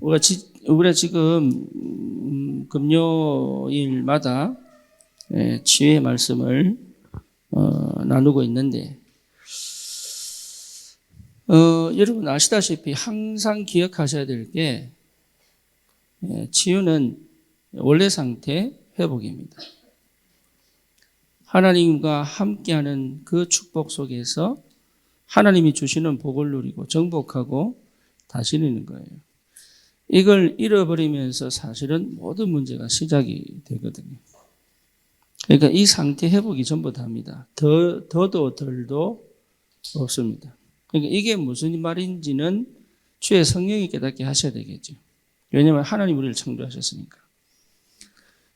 우리가 지금 금요일마다 치유의 말씀을 나누고 있는데 여러분 아시다시피 항상 기억하셔야 될 게 치유는 원래 상태 회복입니다. 하나님과 함께하는 그 축복 속에서 하나님이 주시는 복을 누리고 정복하고 다스리는 거예요. 이걸 잃어버리면서 사실은 모든 문제가 시작이 되거든요. 그러니까 이 상태 회복이 전부 다입니다. 더도 덜도 없습니다. 그러니까 이게 무슨 말인지는 주의 성령이 깨닫게 하셔야 되겠죠. 왜냐하면 하나님 우리를 창조하셨으니까.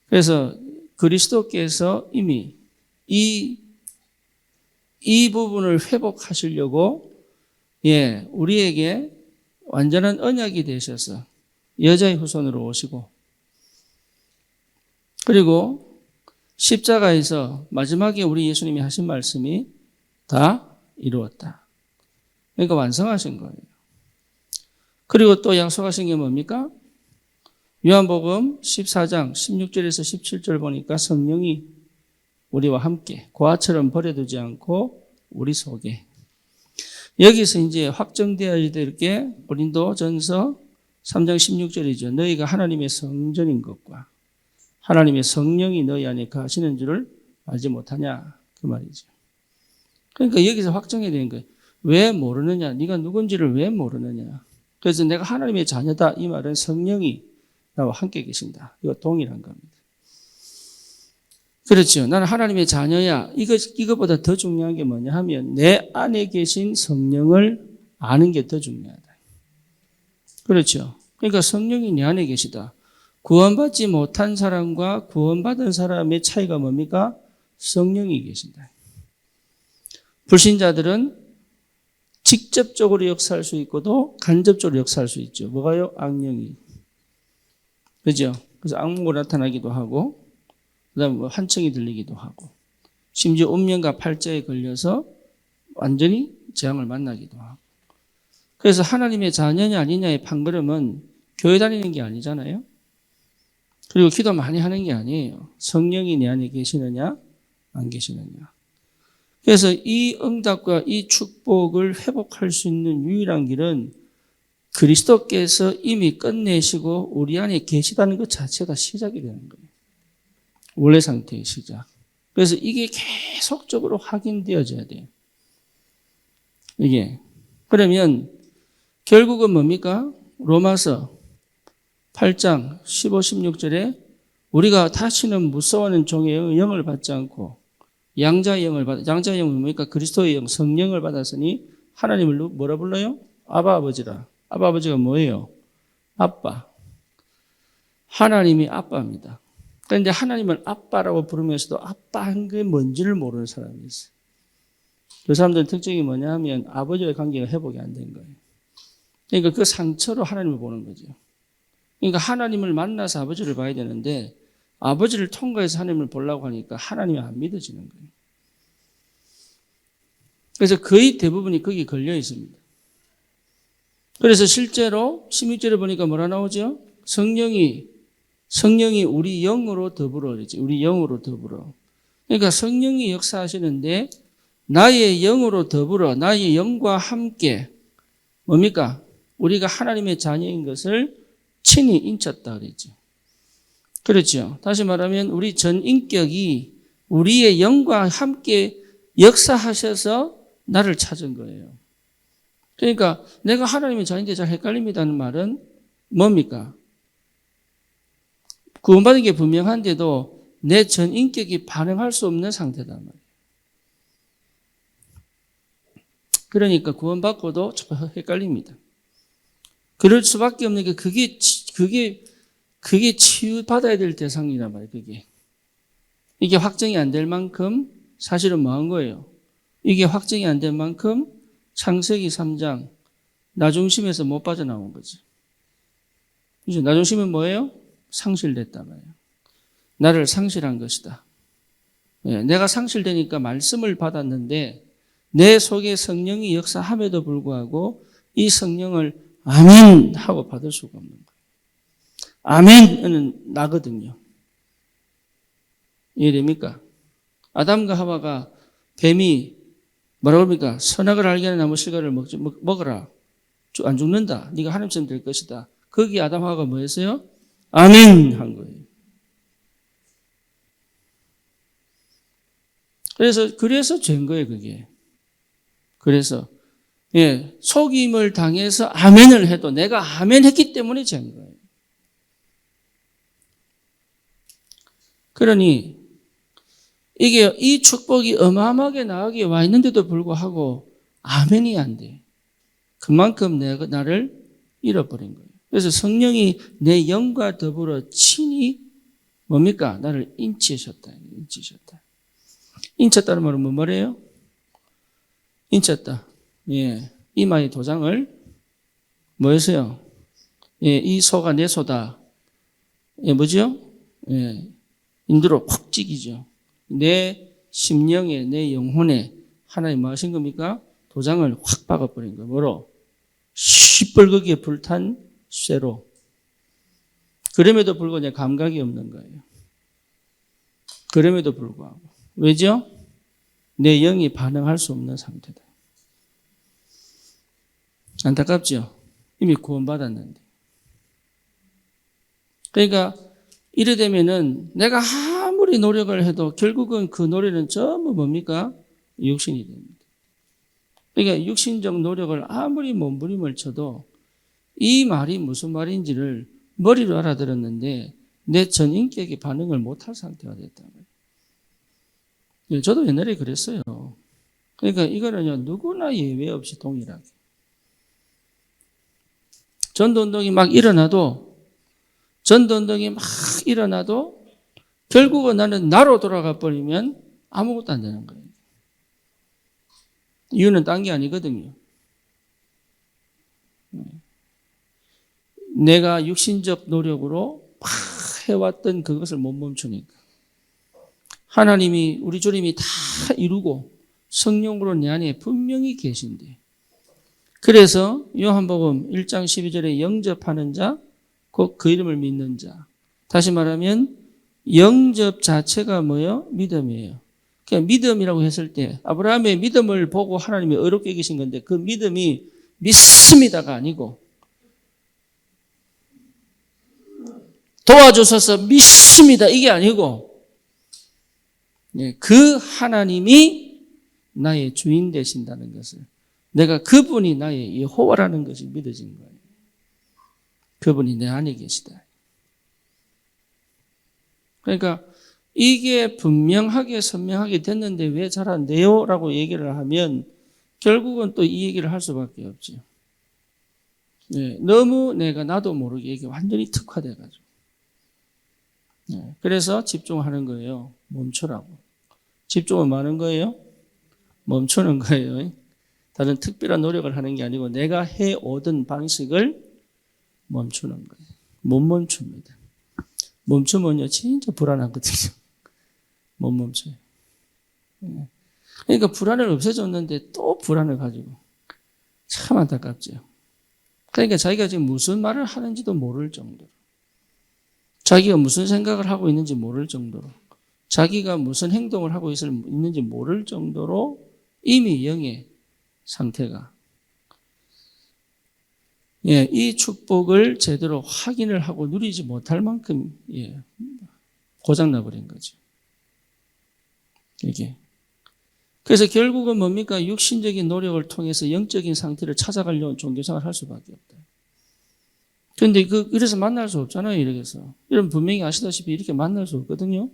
그래서 그리스도께서 이미 이 부분을 회복하시려고 우리에게 완전한 언약이 되셔서 여자의 후손으로 오시고 그리고 십자가에서 마지막에 우리 예수님이 하신 말씀이 다 이루었다. 그러니까 완성하신 거예요. 그리고 또 약속하신 게 뭡니까? 요한복음 14장 16절에서 17절 보니까 성령이 우리와 함께 고아처럼 버려두지 않고 우리 속에 여기서 이제 확정되어야 될 게 고린도전서 3장 16절이죠. 너희가 하나님의 성전인 것과 하나님의 성령이 너희 안에 거하시는 줄을 알지 못하냐 그 말이죠. 그러니까 여기서 확정해야 되는 거예요. 왜 모르느냐? 네가 누군지를 왜 모르느냐? 그래서 내가 하나님의 자녀다 이 말은 성령이 나와 함께 계신다. 이거 동일한 겁니다. 그렇죠. 나는 하나님의 자녀야. 이것보다 더 중요한 게 뭐냐 하면 내 안에 계신 성령을 아는 게 더 중요하다. 그렇죠. 그러니까 성령이 내 안에 계시다. 구원받지 못한 사람과 구원받은 사람의 차이가 뭡니까? 성령이 계신다. 불신자들은 직접적으로 역사할 수 있고도 간접적으로 역사할 수 있죠. 뭐가요? 악령이. 그죠? 그래서 악몽으로 나타나기도 하고 그 다음에 환청이 들리기도 하고 심지어 운명과 팔자에 걸려서 완전히 재앙을 만나기도 하고 그래서 하나님의 자녀냐 아니냐의 판가름은 교회 다니는 게 아니잖아요. 그리고 기도 많이 하는 게 아니에요. 성령이 내 안에 계시느냐 안 계시느냐. 그래서 이 응답과 이 축복을 회복할 수 있는 유일한 길은 그리스도께서 이미 끝내시고 우리 안에 계시다는 것 자체가 시작이 되는 거예요. 원래 상태의 시작. 그래서 이게 계속적으로 확인되어져야 돼요. 이게. 그러면 결국은 뭡니까? 로마서 8장 15, 16절에 우리가 다시는 무서워하는 종의 영을 받지 않고 양자의 영은 뭡니까? 그리스도의 영, 성령을 받았으니 하나님을 뭐라 불러요? 아바 아버지라. 아바 아버지가 뭐예요? 아빠. 하나님이 아빠입니다. 그런데 하나님을 아빠라고 부르면서도 아빠한 게 뭔지를 모르는 사람이 있어요. 그 사람들의 특징이 뭐냐 하면 아버지와의 관계가 회복이 안 된 거예요. 그러니까 그 상처로 하나님을 보는 거죠. 그러니까 하나님을 만나서 아버지를 봐야 되는데 아버지를 통과해서 하나님을 보려고 하니까 하나님이 안 믿어지는 거예요. 그래서 거의 대부분이 거기 걸려 있습니다. 그래서 실제로 16절에 보니까 뭐라 나오죠? 성령이 우리 영으로 더불어 그러지. 우리 영으로 더불어. 그러니까 성령이 역사하시는데 나의 영으로 더불어 나의 영과 함께 뭡니까? 우리가 하나님의 자녀인 것을 친히 인쳤다 그랬죠. 그렇죠. 다시 말하면 우리 전 인격이 우리의 영과 함께 역사하셔서 나를 찾은 거예요. 그러니까 내가 하나님의 자녀인데 잘 헷갈립니다는 말은 뭡니까? 구원받은 게 분명한데도 내 전 인격이 반응할 수 없는 상태단 말이에요. 그러니까 구원받고도 좀 헷갈립니다. 그럴 수밖에 없는 게 그게 치유받아야 될 대상이란 말이에요. 이게 확정이 안 될 만큼 사실은 뭐한 거예요? 이게 확정이 안 될 만큼 창세기 3장 나중심에서 못 빠져나온 거지. 그죠? 나중심은 뭐예요? 상실됐단 말이에요. 나를 상실한 것이다. 내가 상실되니까 말씀을 받았는데 내 속에 성령이 역사함에도 불구하고 이 성령을 아멘 하고 받을 수가 없는 거예요. 아멘은 나거든요. 이해됩니까? 아담과 하와가 뱀이 뭐라고 합니까? 선악을 알게 하는 나무 실과를 먹어라. 안 죽는다. 네가 하나님처럼 될 것이다. 거기 아담 하와가 뭐 했어요? 아멘 한 거예요. 그래서 죄인 거예요, 그게. 그래서 속임을 당해서 아멘을 해도 내가 아멘 했기 때문에 죄인 거예요. 그러니 이게 이 축복이 어마어마하게 나에게 와 있는데도 불구하고 아멘이 안 돼. 그만큼 내가 나를 잃어버린 거예요. 그래서 성령이 내 영과 더불어 친히 뭡니까? 나를 인치셨다. 인쳤다는 말은 뭐 말이에요? 인쳤다. 이마에 도장을 뭐 했어요? 이 소가 내 소다. 뭐죠? 인두로 콕 찍이죠. 내 심령에, 내 영혼에 하나님 뭐 하신 겁니까? 도장을 확 박아버린 거예요. 뭐로? 시뻘겋게 불탄 쇠로. 그럼에도 불구하고 내 감각이 없는 거예요. 그럼에도 불구하고. 왜죠? 내 영이 반응할 수 없는 상태다. 안타깝죠? 이미 구원받았는데. 그러니까 이래 되면은 내가 아무리 노력을 해도 결국은 그 노래는 전부 뭡니까? 육신이 됩니다. 그러니까 육신적 노력을 아무리 몸부림을 쳐도 이 말이 무슨 말인지를 머리로 알아들었는데 내 전인격이 반응을 못할 상태가 됐단 말이에요. 저도 옛날에 그랬어요. 그러니까 이거는요, 누구나 예외 없이 동일하게. 전도운동이 막 일어나도 결국은 나는 나로 돌아가 버리면 아무것도 안 되는 거예요. 이유는 딴 게 아니거든요. 내가 육신적 노력으로 막 해왔던 그것을 못 멈추니까. 하나님이 우리 주님이 다 이루고 성령으로 내 안에 분명히 계신데. 그래서 요한복음 1장 12절에 영접하는 자, 곧 그 이름을 믿는 자. 다시 말하면 영접 자체가 뭐예요? 믿음이에요. 그러니까 믿음이라고 했을 때 아브라함의 믿음을 보고 하나님이 어렵게 계신 건데 그 믿음이 믿습니다가 아니고 도와주셔서 믿습니다 이게 아니고 그 하나님이 나의 주인 되신다는 것을 내가 그분이 나의 여호와라는 것이 믿어진 거예요. 그분이 내 안에 계시다. 그러니까 이게 분명하게 선명하게 됐는데 왜 잘 안 돼요? 라고 얘기를 하면 결국은 또 이 얘기를 할 수밖에 없죠. 너무 내가 나도 모르게 이게 완전히 특화돼가지고. 그래서 집중하는 거예요. 멈추라고. 집중은 많은 거예요? 멈추는 거예요. 다른 특별한 노력을 하는 게 아니고 내가 해오던 방식을 멈추는 거예요. 못 멈춥니다. 멈추면요, 진짜 불안하거든요. 못 멈춰요. 그러니까 불안을 없애줬는데 또 불안을 가지고. 참 안타깝죠. 그러니까 자기가 지금 무슨 말을 하는지도 모를 정도로. 자기가 무슨 생각을 하고 있는지 모를 정도로. 자기가 무슨 행동을 하고 있는지 모를 정도로 이미 영의 상태가. 이 축복을 제대로 확인을 하고 누리지 못할 만큼, 고장나버린 거죠. 이게. 그래서 결국은 뭡니까? 육신적인 노력을 통해서 영적인 상태를 찾아가려는 종교생활을 할 수밖에 없다. 그런데 이래서 만날 수 없잖아요, 이래서. 여러분 분명히 아시다시피 이렇게 만날 수 없거든요.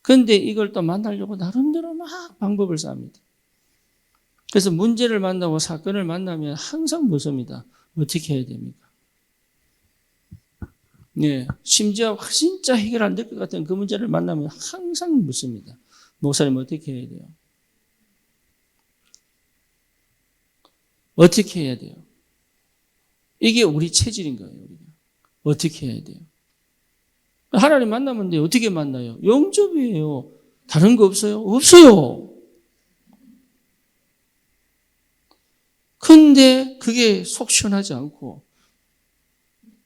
그런데 이걸 또 만나려고 나름대로 막 방법을 쌉니다. 그래서 문제를 만나고 사건을 만나면 항상 무섭니다. 어떻게 해야 됩니까? 심지어 진짜 해결 안 될 것 같은 그 문제를 만나면 항상 묻습니다. 목사님 어떻게 해야 돼요? 어떻게 해야 돼요? 이게 우리 체질인 거예요. 우리가. 어떻게 해야 돼요? 하나님 만나면 돼요. 어떻게 만나요? 영접이에요. 다른 거 없어요? 없어요. 근데 그게 속 시원하지 않고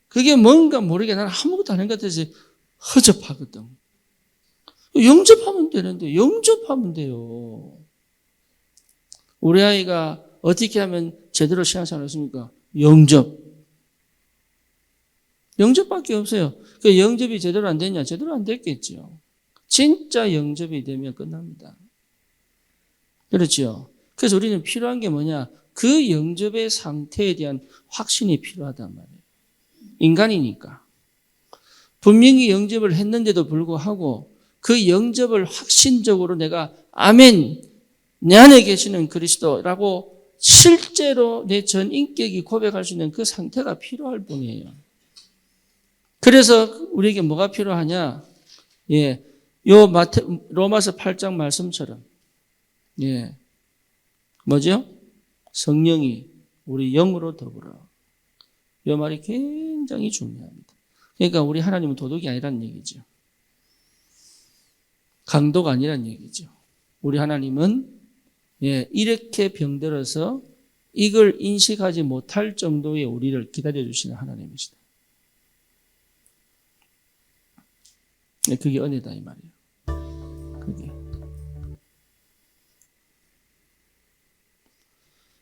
그게 뭔가 모르게 나는 아무것도 아닌 것 같아서 허접하거든. 영접하면 되는데, 영접하면 돼요. 우리 아이가 어떻게 하면 제대로 신앙생활을 했습니까? 영접밖에 없어요. 그 영접이 제대로 안 됐냐? 제대로 안 됐겠죠. 진짜 영접이 되면 끝납니다. 그렇죠. 그래서 우리는 필요한 게 뭐냐? 그 영접의 상태에 대한 확신이 필요하단 말이에요. 인간이니까. 분명히 영접을 했는데도 불구하고 그 영접을 확신적으로 내가 아멘, 내 안에 계시는 그리스도라고 실제로 내 전 인격이 고백할 수 있는 그 상태가 필요할 뿐이에요. 그래서 우리에게 뭐가 필요하냐? 예, 로마서 8장 말씀처럼, 예, 뭐죠? 성령이 우리 영으로 더불어. 이 말이 굉장히 중요합니다. 그러니까 우리 하나님은 도덕이 아니라는 얘기죠. 강도가 아니라는 얘기죠. 우리 하나님은 이렇게 병들어서 이걸 인식하지 못할 정도의 우리를 기다려주시는 하나님이시다. 그게 은혜다 이 말이에요. 그게.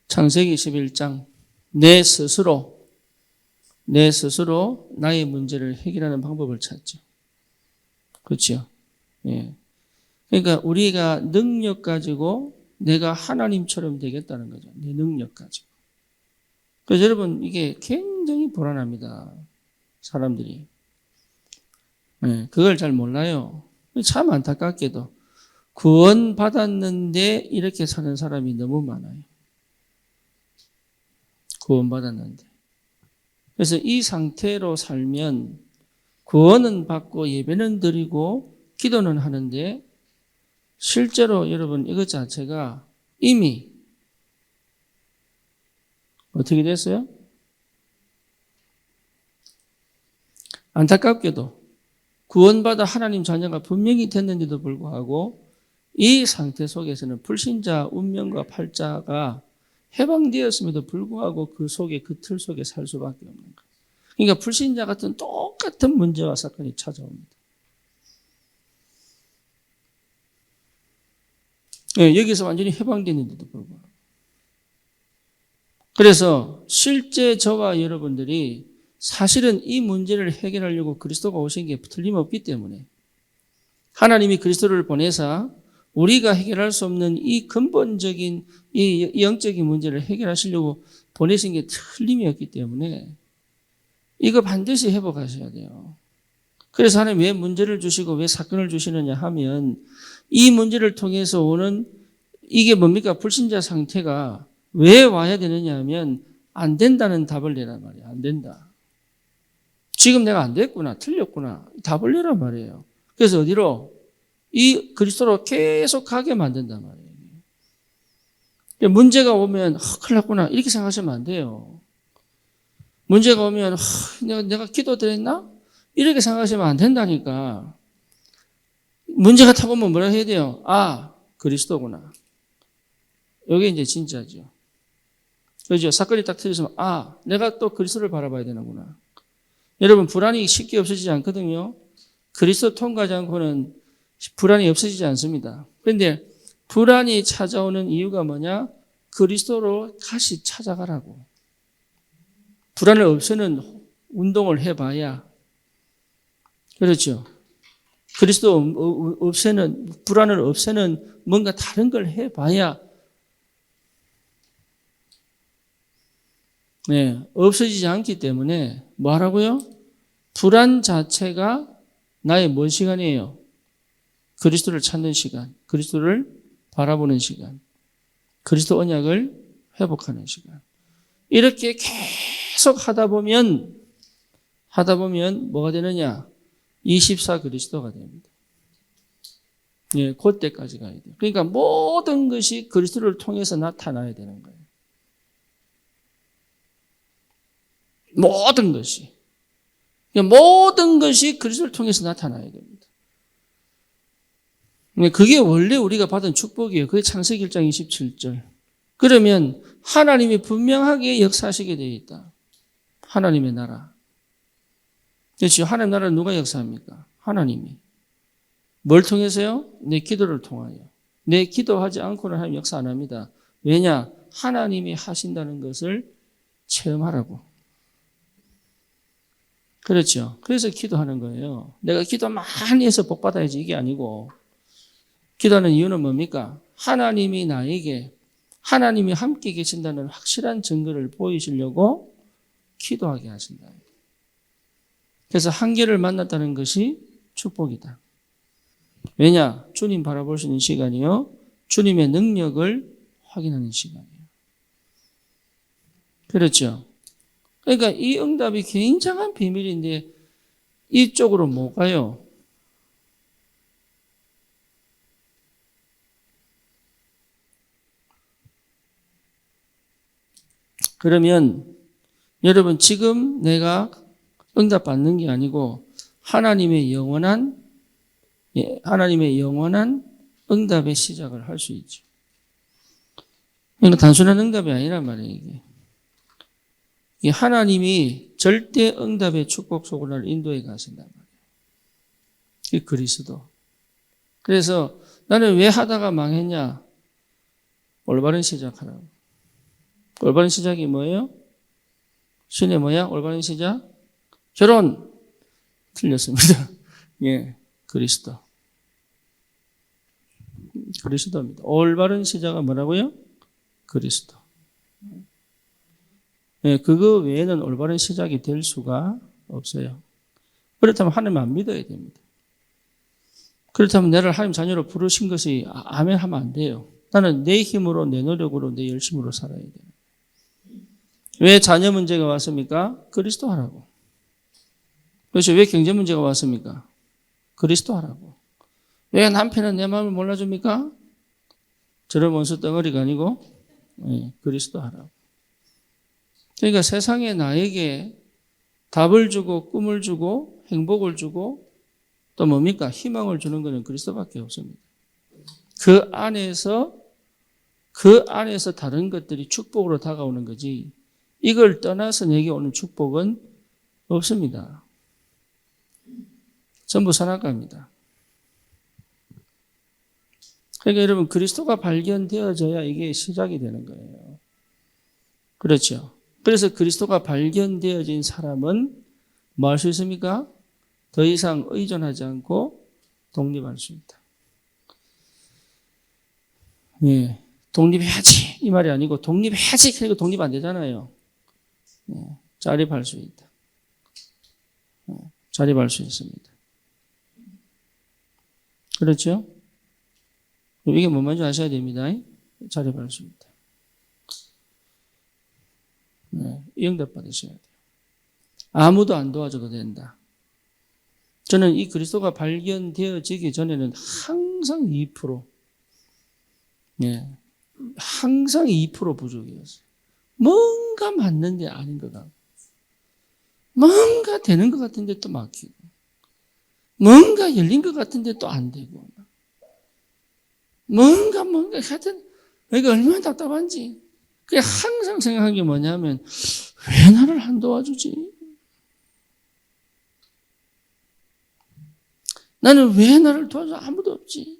창세기 11장 내 스스로 나의 문제를 해결하는 방법을 찾죠. 그렇죠? 예. 그러니까 우리가 능력 가지고 내가 하나님처럼 되겠다는 거죠. 내 능력 가지고. 그래서 여러분 이게 굉장히 불안합니다. 사람들이. 예, 그걸 잘 몰라요. 참 안타깝게도 구원받았는데 이렇게 사는 사람이 너무 많아요. 구원받았는데. 그래서 이 상태로 살면 구원은 받고 예배는 드리고 기도는 하는데 실제로 여러분 이것 자체가 이미 어떻게 됐어요? 안타깝게도 구원받아 하나님 자녀가 분명히 됐는데도 불구하고 이 상태 속에서는 불신자 운명과 팔자가 해방되었음에도 불구하고 그 속에 그 틀 속에 살 수밖에 없는 거예요. 그러니까 불신자 같은 똑같은 문제와 사건이 찾아옵니다. 네, 여기서 완전히 해방됐는데도 불구하고. 그래서 실제 저와 여러분들이 사실은 이 문제를 해결하려고 그리스도가 오신 게 틀림없기 때문에 하나님이 그리스도를 보내사 우리가 해결할 수 없는 이 근본적인 이 영적인 문제를 해결하시려고 보내신 게 틀림이 없기 때문에 이거 반드시 회복하셔야 돼요. 그래서 하나님 왜 문제를 주시고 왜 사건을 주시느냐 하면 이 문제를 통해서 오는 이게 뭡니까? 불신자 상태가 왜 와야 되느냐 하면 안 된다는 답을 내란 말이에요. 안 된다. 지금 내가 안 됐구나. 틀렸구나. 답을 내란 말이에요. 그래서 어디로? 이 그리스도로 계속 가게 만든단 말이에요. 문제가 오면 큰일 났구나. 이렇게 생각하시면 안 돼요. 문제가 오면 내가 기도드렸나? 이렇게 생각하시면 안 된다니까. 문제가 타고 오면 뭐라 해야 돼요? 아, 그리스도구나. 이게 이제 진짜죠. 그렇죠? 사건이 딱 터졌으면 아, 내가 또 그리스도를 바라봐야 되는구나. 여러분 불안이 쉽게 없어지지 않거든요. 그리스도 통과하지 않고는 불안이 없어지지 않습니다. 그런데 불안이 찾아오는 이유가 뭐냐? 그리스도로 다시 찾아가라고. 불안을 없애는 운동을 해봐야 그렇죠. 그리스도 없애는 불안을 없애는 뭔가 다른 걸 해봐야 없어지지 않기 때문에 뭐 하라고요? 불안 자체가 나의 뭔 시간이에요? 그리스도를 찾는 시간, 그리스도를 바라보는 시간, 그리스도 언약을 회복하는 시간. 이렇게 계속 하다 보면 뭐가 되느냐? 24 그리스도가 됩니다. 예, 그때까지 가야 돼요. 그러니까 모든 것이 그리스도를 통해서 나타나야 되는 거예요. 모든 것이 그리스도를 통해서 나타나야 됩니다. 그게 원래 우리가 받은 축복이에요. 그게 창세기 1장 27절. 그러면 하나님이 분명하게 역사하시게 되어 있다. 하나님의 나라. 그렇죠. 하나님 나라는 누가 역사합니까? 하나님이. 뭘 통해서요? 내 기도를 통하여. 내 기도하지 않고는 하나님 역사 안 합니다. 왜냐? 하나님이 하신다는 것을 체험하라고. 그렇죠. 그래서 기도하는 거예요. 내가 기도 많이 해서 복 받아야지 이게 아니고, 기도하는 이유는 뭡니까? 하나님이 나에게 하나님이 함께 계신다는 확실한 증거를 보이시려고 기도하게 하신다. 그래서 한계를 만났다는 것이 축복이다. 왜냐? 주님 바라볼 수 있는 시간이요. 주님의 능력을 확인하는 시간이에요. 그렇죠? 그러니까 이 응답이 굉장한 비밀인데 이쪽으로 못 가요. 그러면 여러분 지금 내가 응답 받는 게 아니고 하나님의 영원한 응답의 시작을 할 수 있죠. 그러니까 단순한 응답이 아니란 말이에요, 이게. 이 하나님이 절대 응답의 축복 속으로 나를 인도해 가신단 말이에요. 이 그리스도. 그래서 나는 왜 하다가 망했냐? 올바른 시작하라고. 올바른 시작이 뭐예요? 신의 뭐야? 올바른 시작? 결혼. 틀렸습니다. 예, 그리스도. 그리스도입니다. 올바른 시작은 뭐라고요? 그리스도. 예, 그거 외에는 올바른 시작이 될 수가 없어요. 그렇다면 하나님 안 믿어야 됩니다. 그렇다면 나를 하나님 자녀로 부르신 것이 아멘 하면 안 돼요. 나는 내 힘으로, 내 노력으로, 내 열심으로 살아야 돼요. 왜 자녀 문제가 왔습니까? 그리스도 하라고. 그렇죠. 왜 경제 문제가 왔습니까? 그리스도 하라고. 왜 남편은 내 마음을 몰라줍니까? 저런 원수 덩어리가 아니고 그리스도 하라고. 그러니까 세상에 나에게 답을 주고 꿈을 주고 행복을 주고 또 뭡니까? 희망을 주는 것은 그리스도밖에 없습니다. 그 안에서 다른 것들이 축복으로 다가오는 거지 이걸 떠나서 내게 오는 축복은 없습니다. 전부 선악과입니다. 그러니까 여러분 그리스도가 발견되어져야 이게 시작이 되는 거예요. 그렇죠. 그래서 그리스도가 발견되어진 사람은 뭐 할 수 있습니까? 더 이상 의존하지 않고 독립할 수 있다. 예, 독립해야지 이 말이 아니고 독립해야지 그리고 독립 안 되잖아요. 자립할 수 있다. 자립할 수 있습니다. 그렇죠? 이게 뭔 말인지 아셔야 됩니다. 자립할 수 있다. 이 응답 받으셔야 돼요. 아무도 안 도와줘도 된다. 저는 이 그리스도가 발견되어지기 전에는 항상 2%, 항상 2% 부족이었어요. 뭔가 맞는데 아닌 것 같고, 뭔가 되는 것 같은데 또 막히고, 뭔가 열린 것 같은데 또 안 되고, 뭔가 하여튼 이게 얼마나 답답한지. 그게 항상 생각한 게 뭐냐면 왜 나를 안 도와주지? 나는 왜 나를 도와줘? 아무도 없지.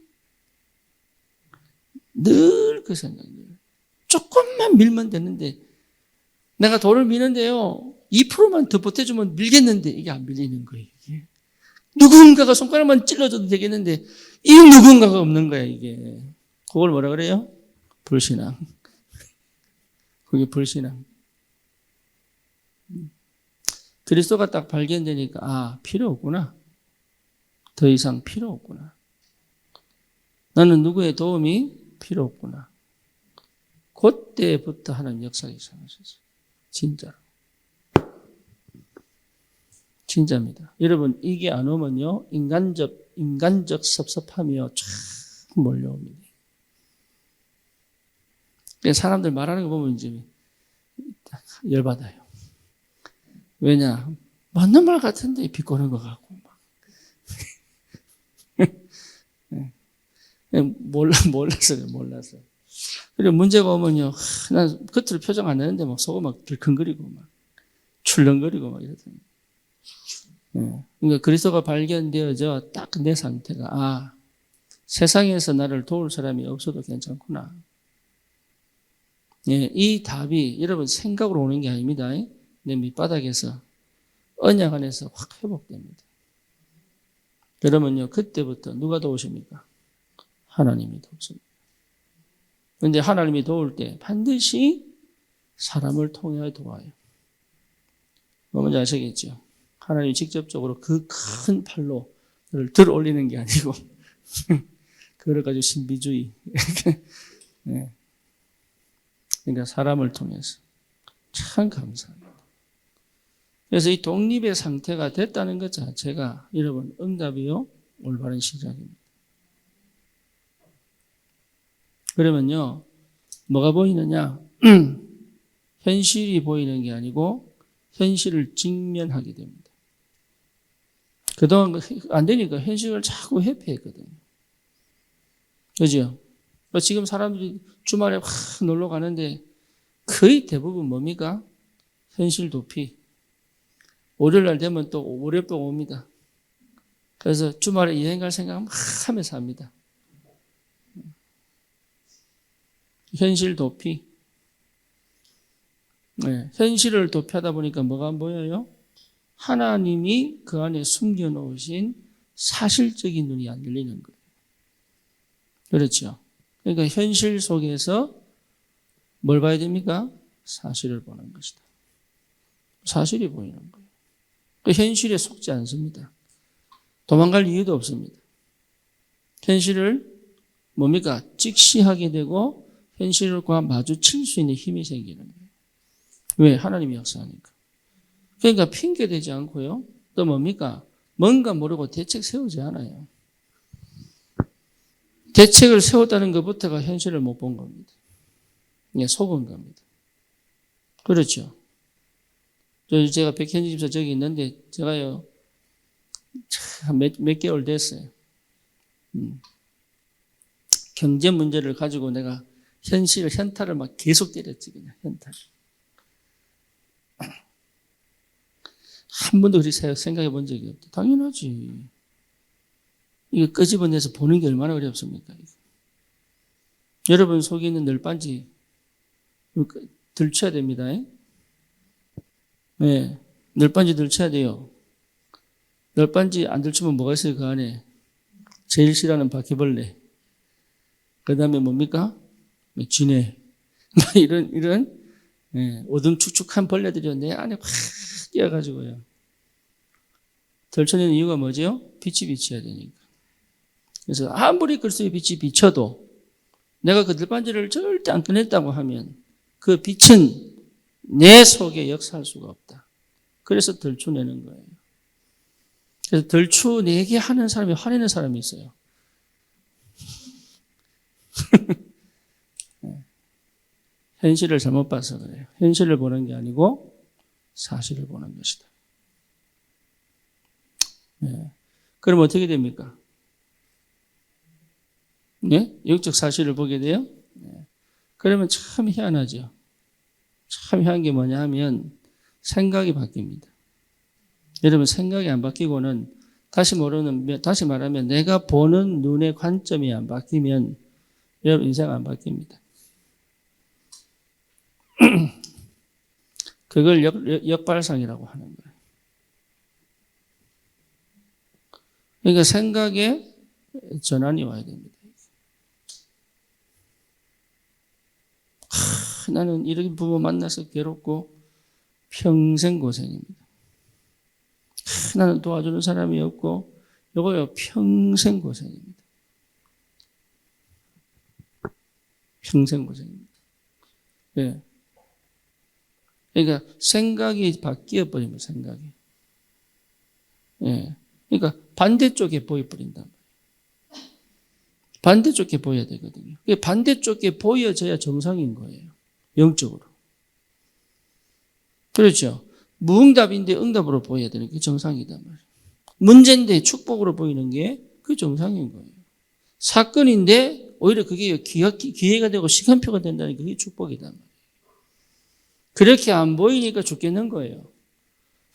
늘 그 생각이에요. 조금만 밀면 되는데 내가 돌을 미는데요. 2%만 더 보태주면 밀겠는데 이게 안 밀리는 거예요. 이게. 누군가가 손가락만 찔러줘도 되겠는데 이 누군가가 없는 거야 이게. 그걸 뭐라 그래요? 불신앙. 그게 불신앙. 그리스도가 딱 발견되니까 필요 없구나. 더 이상 필요 없구나. 나는 누구의 도움이 필요 없구나. 그때부터 하는 역사가 시작하셨어요. 진짜로. 진짜입니다. 여러분 이게 안 오면요 인간적 섭섭함이요 쫙 몰려옵니다. 사람들 말하는 거 보면 이제 열받아요. 왜냐? 맞는 말 같은데 비꼬는 것 같고 막. 몰라서. 그리고 문제가 오면요, 난 겉으로 표정 안 내는데 막 속은 막 들컹거리고 막 출렁거리고 막 이러더니. 그러니까 그리스도가 발견되어져 딱 내 상태가 세상에서 나를 도울 사람이 없어도 괜찮구나. 이 답이 여러분 생각으로 오는 게 아닙니다. 내 밑바닥에서 언약 안에서 확 회복됩니다. 그러면요 그때부터 누가 도우십니까? 하나님이 도우십니다. 그런데 하나님이 도울 때 반드시 사람을 통해 도와요. 뭔지 아시겠죠? 하나님이 직접적으로 그 큰 팔로 들 올리는 게 아니고 그걸 가지고 신비주의 그러니까 사람을 통해서 참 감사합니다. 그래서 이 독립의 상태가 됐다는 것 자체가 여러분 응답이요 올바른 시작입니다. 그러면요 뭐가 보이느냐? 현실이 보이는 게 아니고 현실을 직면하게 됩니다. 그동안 안 되니까 현실을 자꾸 회피했거든요. 그죠? 지금 사람들이 주말에 확 놀러 가는데 거의 대부분 뭡니까? 현실 도피. 월요일날 되면 또 월요병 옵니다. 그래서 주말에 여행 갈 생각 막 하면서 합니다. 현실 도피. 현실을 도피하다 보니까 뭐가 안 보여요? 하나님이 그 안에 숨겨놓으신 사실적인 눈이 안 열리는 거예요. 그렇죠? 그러니까 현실 속에서 뭘 봐야 됩니까? 사실을 보는 것이다. 사실이 보이는 거예요. 그 현실에 속지 않습니다. 도망갈 이유도 없습니다. 현실을 뭡니까? 직시하게 되고 현실과 마주칠 수 있는 힘이 생기는 거예요. 왜? 하나님이 역사하니까. 그러니까 핑계대지 않고요. 또 뭡니까? 뭔가 모르고 대책 세우지 않아요. 대책을 세웠다는 것부터가 현실을 못 본 겁니다. 속은 겁니다. 그렇죠. 제가 백현지 집사 저기 있는데 제가요 몇 개월 됐어요. 경제 문제를 가지고 내가 현타를 막 계속 때렸지 그냥 현타를. 한 번도 그렇게 생각해 본 적이 없다. 당연하지. 이거 끄집어내서 보는 게 얼마나 어렵습니까? 여러분 속에 있는 널빤지 들쳐야 됩니다. 네, 널빤지 들쳐야 돼요. 널빤지 안 들치면 뭐가 있어요? 그 안에 제일 싫어하는 바퀴벌레. 그 다음에 뭡니까? 쥐네. 이런 오둠축축한 벌레들이 내 안에 확 끼어가지고요. 덜쳐내는 이유가 뭐죠? 빛이 비쳐야 되니까. 그래서 아무리 글쎄 빛이 비쳐도 내가 그 들반지를 절대 안 꺼냈다고 하면 그 빛은 내 속에 역사할 수가 없다. 그래서 덜쳐내는 거예요. 그래서 덜쳐내게 하는 사람이 화내는 사람이 있어요. 현실을 잘못 봐서 그래요. 현실을 보는 게 아니고 사실을 보는 것이다. 그럼 어떻게 됩니까? 영적 사실을 보게 돼요? 그러면 참 희한하죠. 참 희한한 게 뭐냐 하면 생각이 바뀝니다. 여러분 생각이 안 바뀌고는 다시 말하면 내가 보는 눈의 관점이 안 바뀌면 여러분 인생 안 바뀝니다. 그걸 역발상이라고 하는 거예요. 그러니까 생각에 전환이 와야 됩니다. 나는 이런 부부 만나서 괴롭고 평생 고생입니다. 나는 도와주는 사람이 없고 이거요 평생 고생입니다. 평생 고생입니다. 네. 그러니까 생각이 바뀌어 버리면 생각이. 그러니까 반대쪽에 보여버린단 말이에요. 반대쪽에 보여야 되거든요. 반대쪽에 보여져야 정상인 거예요. 영적으로. 그렇죠. 무응답인데 응답으로 보여야 되는 게 정상이단 말이에요. 문제인데 축복으로 보이는 게 그 정상인 거예요. 사건인데 오히려 그게 기회가 되고 시간표가 된다는 게 그게 축복이단 말이에요. 그렇게 안 보이니까 죽겠는 거예요.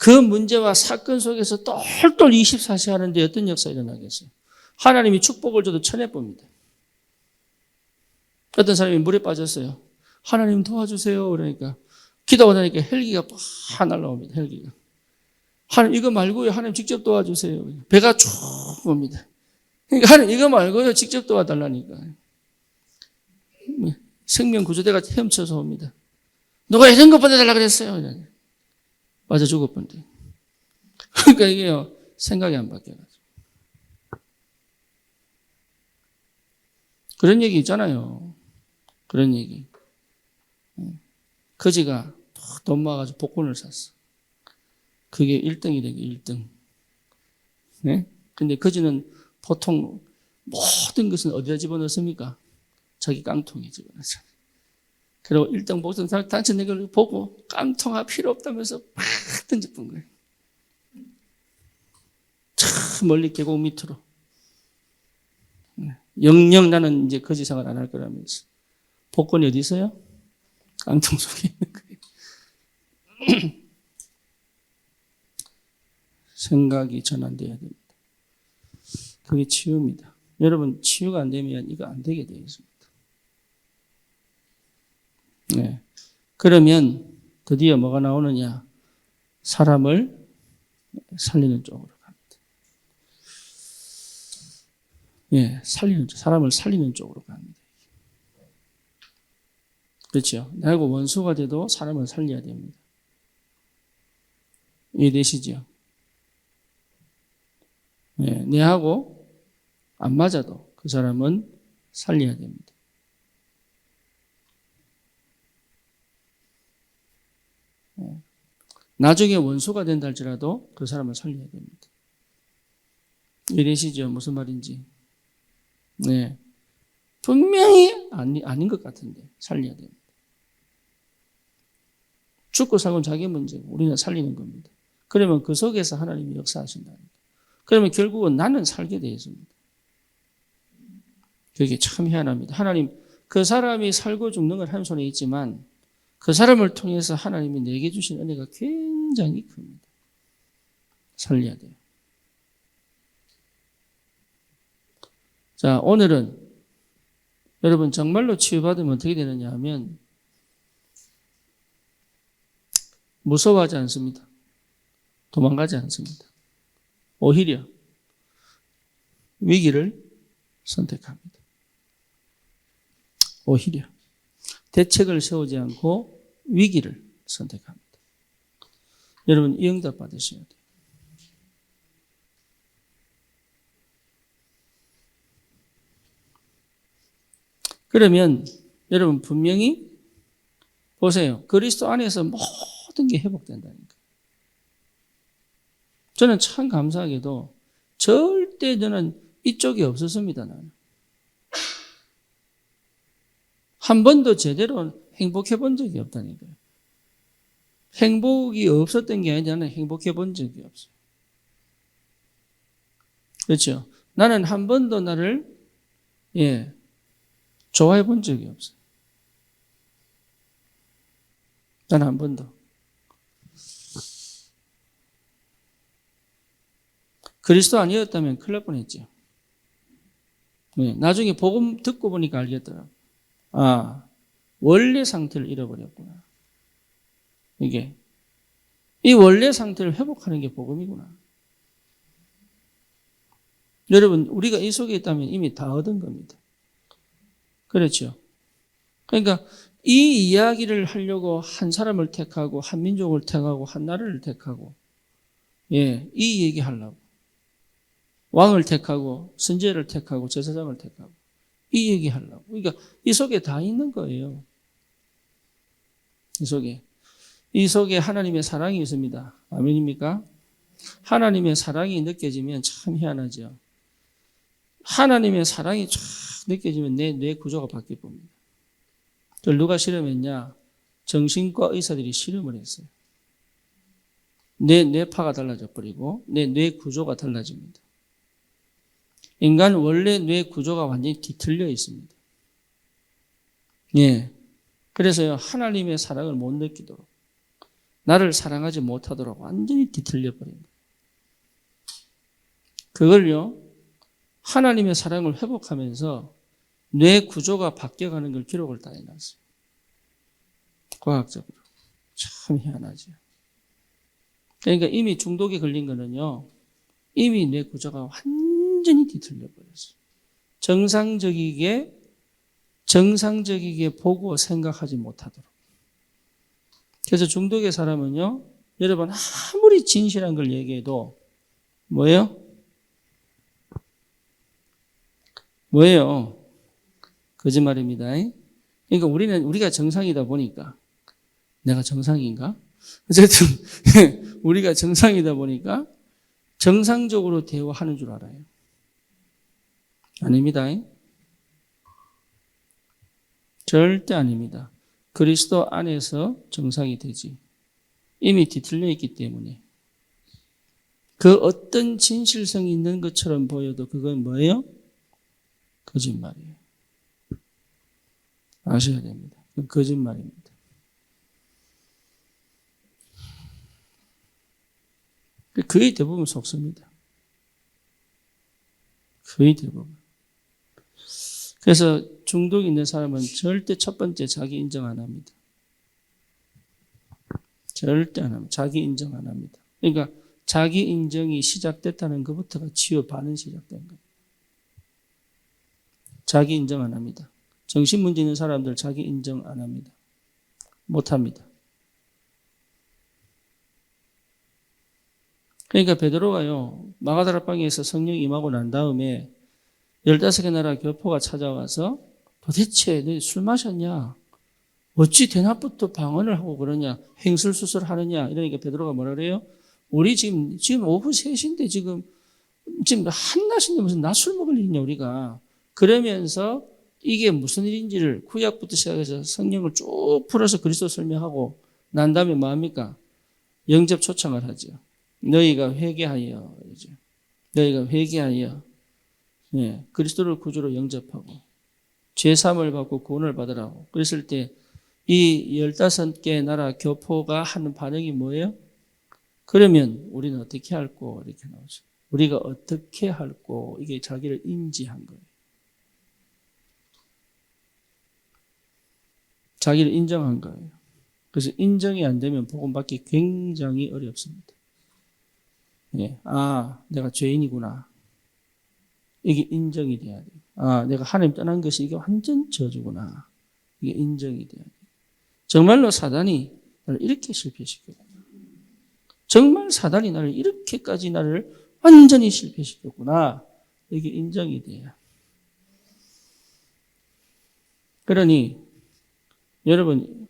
그 문제와 사건 속에서 똘똘 24시 하는데 어떤 역사가 일어나겠어요? 하나님이 축복을 줘도 쳐내봅니다. 어떤 사람이 물에 빠졌어요. 하나님 도와주세요. 그러니까 기도하고 나니까 헬기가 팍 날라옵니다. 헬기가. 하나님 이거 말고요. 하나님 직접 도와주세요. 배가 쭉 옵니다. 그러니까 하나님 이거 말고요. 직접 도와달라니까. 생명구조대가 헤엄쳐서 옵니다. 누가 이런 거 보내달라 그랬어요. 맞아 죽었던데. 그러니까 이게요. 생각이 안 바뀌어가지고. 그런 얘기 있잖아요. 그런 얘기. 거지가 돈 모아가지고 복권을 샀어. 그게 1등이 되게 1등. 네? 근데 거지는 보통 모든 것은 어디다 집어넣습니까? 자기 깡통에 집어넣죠. 그리고 1등 복권 당첨된 걸 보고 깡통아 필요 없다면서 막 던져본 거예요. 참 멀리 계곡 밑으로. 영영 나는 이제 거지 생활 안 할 거라면서. 복권이 어디 있어요? 깡통 속에 있는 거예요. 생각이 전환돼야 됩니다. 그게 치유입니다. 여러분 치유가 안 되면 이거 안 되게 되어 있습니다. 네. 그러면 드디어 뭐가 나오느냐? 사람을 살리는 쪽으로 갑니다. 예, 사람을 살리는 쪽으로 갑니다. 그렇죠? 나하고 원수가 돼도 사람을 살려야 됩니다. 이해되시죠? 네, 내하고 안 맞아도 그 사람은 살려야 됩니다. 나중에 원수가 된다 할지라도 그 사람을 살려야 됩니다. 이해되시죠? 무슨 말인지. 네. 분명히 아닌 것 같은데 살려야 됩니다. 죽고 살고는 자기 문제고 우리는 살리는 겁니다. 그러면 그 속에서 하나님이 역사하신다는 거예요. 그러면 결국은 나는 살게 되어 있습니다. 그게 참 희한합니다. 하나님 그 사람이 살고 죽는 건 한 손에 있지만 그 사람을 통해서 하나님이 내게 주신 은혜가 굉장히 큽니다. 살려야 돼요. 자, 오늘은 여러분 정말로 치유받으면 어떻게 되느냐 하면 무서워하지 않습니다. 도망가지 않습니다. 오히려 위기를 선택합니다. 오히려 대책을 세우지 않고 위기를 선택합니다. 여러분 이 응답 받으셔야 돼요. 그러면 여러분 분명히 보세요. 그리스도 안에서 모든 게 회복된다니까. 저는 참 감사하게도 절대 저는 이쪽이 없었습니다. 나는. 한 번도 제대로 행복해 본 적이 없다니까요. 행복이 없었던 게 아니라 나는 행복해 본 적이 없어요. 그렇죠? 나는 한 번도 나를 좋아해 본 적이 없어요. 난 한 번도. 그리스도 아니었다면 큰일 날 뻔했죠. 나중에 복음 듣고 보니까 알겠더라고요. 아, 원래 상태를 잃어버렸구나. 이 원래 상태를 회복하는 게 복음이구나. 여러분, 우리가 이 속에 있다면 이미 다 얻은 겁니다. 그렇죠? 그러니까 이 이야기를 하려고 한 사람을 택하고 한 민족을 택하고 한 나라를 택하고 이 얘기 하려고 왕을 택하고 선지자를 택하고 제사장을 택하고 이 얘기 하려고. 그러니까 이 속에 다 있는 거예요. 이 속에 하나님의 사랑이 있습니다. 아멘입니까? 하나님의 사랑이 느껴지면 참 희한하죠. 하나님의 사랑이 쫙 느껴지면 내 뇌 구조가 바뀔 겁니다. 그걸 누가 실험했냐? 정신과 의사들이 실험을 했어요. 내 뇌파가 달라져 버리고 내 뇌 구조가 달라집니다. 인간 원래 뇌 구조가 완전히 뒤틀려 있습니다. 그래서요, 하나님의 사랑을 못 느끼도록 나를 사랑하지 못하도록 완전히 뒤틀려 버린 거예요. 그걸요, 하나님의 사랑을 회복하면서 뇌 구조가 바뀌어가는 걸 기록을 다 해놨어요. 과학적으로. 참 희한하죠. 그러니까 이미 중독에 걸린 거는요, 이미 뇌 구조가 완전히 뒤틀려 버렸어요. 정상적이게 보고 생각하지 못하도록. 그래서 중독의 사람은요, 여러분 아무리 진실한 걸 얘기해도 뭐예요? 거짓말입니다. 그러니까 우리가 정상이다 보니까, 내가 정상인가? 어쨌든 우리가 정상이다 보니까 정상적으로 대화하는 줄 알아요. 아닙니다. 절대 아닙니다. 그리스도 안에서 정상이 되지. 이미 뒤틀려 있기 때문에. 그 어떤 진실성이 있는 것처럼 보여도 그건 뭐예요? 거짓말이에요. 아셔야 됩니다. 그건 거짓말입니다. 거의 대부분 속습니다. 거의 대부분. 그래서 중독이 있는 사람은 절대 첫 번째 자기 인정 안 합니다. 절대 안 합니다. 자기 인정 안 합니다. 그러니까 자기 인정이 시작됐다는 것부터가 치유 반은 시작된 거예요. 자기 인정 안 합니다. 정신문제 있는 사람들 자기 인정 안 합니다. 못 합니다. 그러니까 베드로가요, 마가다락방에서 성령 임하고 난 다음에 15개 나라 교포가 찾아와서 도대체 너 술 마셨냐? 어찌 대낮부터 방언을 하고 그러냐? 행설수설 하느냐? 이러니까 베드로가 뭐라 그래요? 우리 지금 오후 3시인데 지금 한낮인데 무슨 낮 술 먹을 일이냐 우리가. 그러면서 이게 무슨 일인지를 구약부터 시작해서 성령을 쭉 풀어서 그리스도 설명하고 난 다음에 뭐합니까? 영접 초청을 하죠. 너희가 회개하여, 너희가 회개하여, 예, 그리스도를 구주로 영접하고 죄사함을 받고 구원을 받으라고. 그랬을 때 이 15개 나라 교포가 하는 반응이 뭐예요? 그러면 우리는 어떻게 할꼬? 이렇게 나오죠. 우리가 어떻게 할꼬? 이게 자기를 인지한 거예요. 자기를 인정한 거예요. 그래서 인정이 안 되면 복음받기 굉장히 어렵습니다. 예, 내가 죄인이구나. 이게 인정이 돼야 돼요. 내가 하나님 떠난 것이 이게 완전 저주구나. 이게 인정이 돼야 돼요. 정말로 사단이 나를 이렇게 실패시켰구나. 정말 사단이 나를 이렇게까지 나를 완전히 실패시켰구나. 이게 인정이 돼요. 그러니 여러분,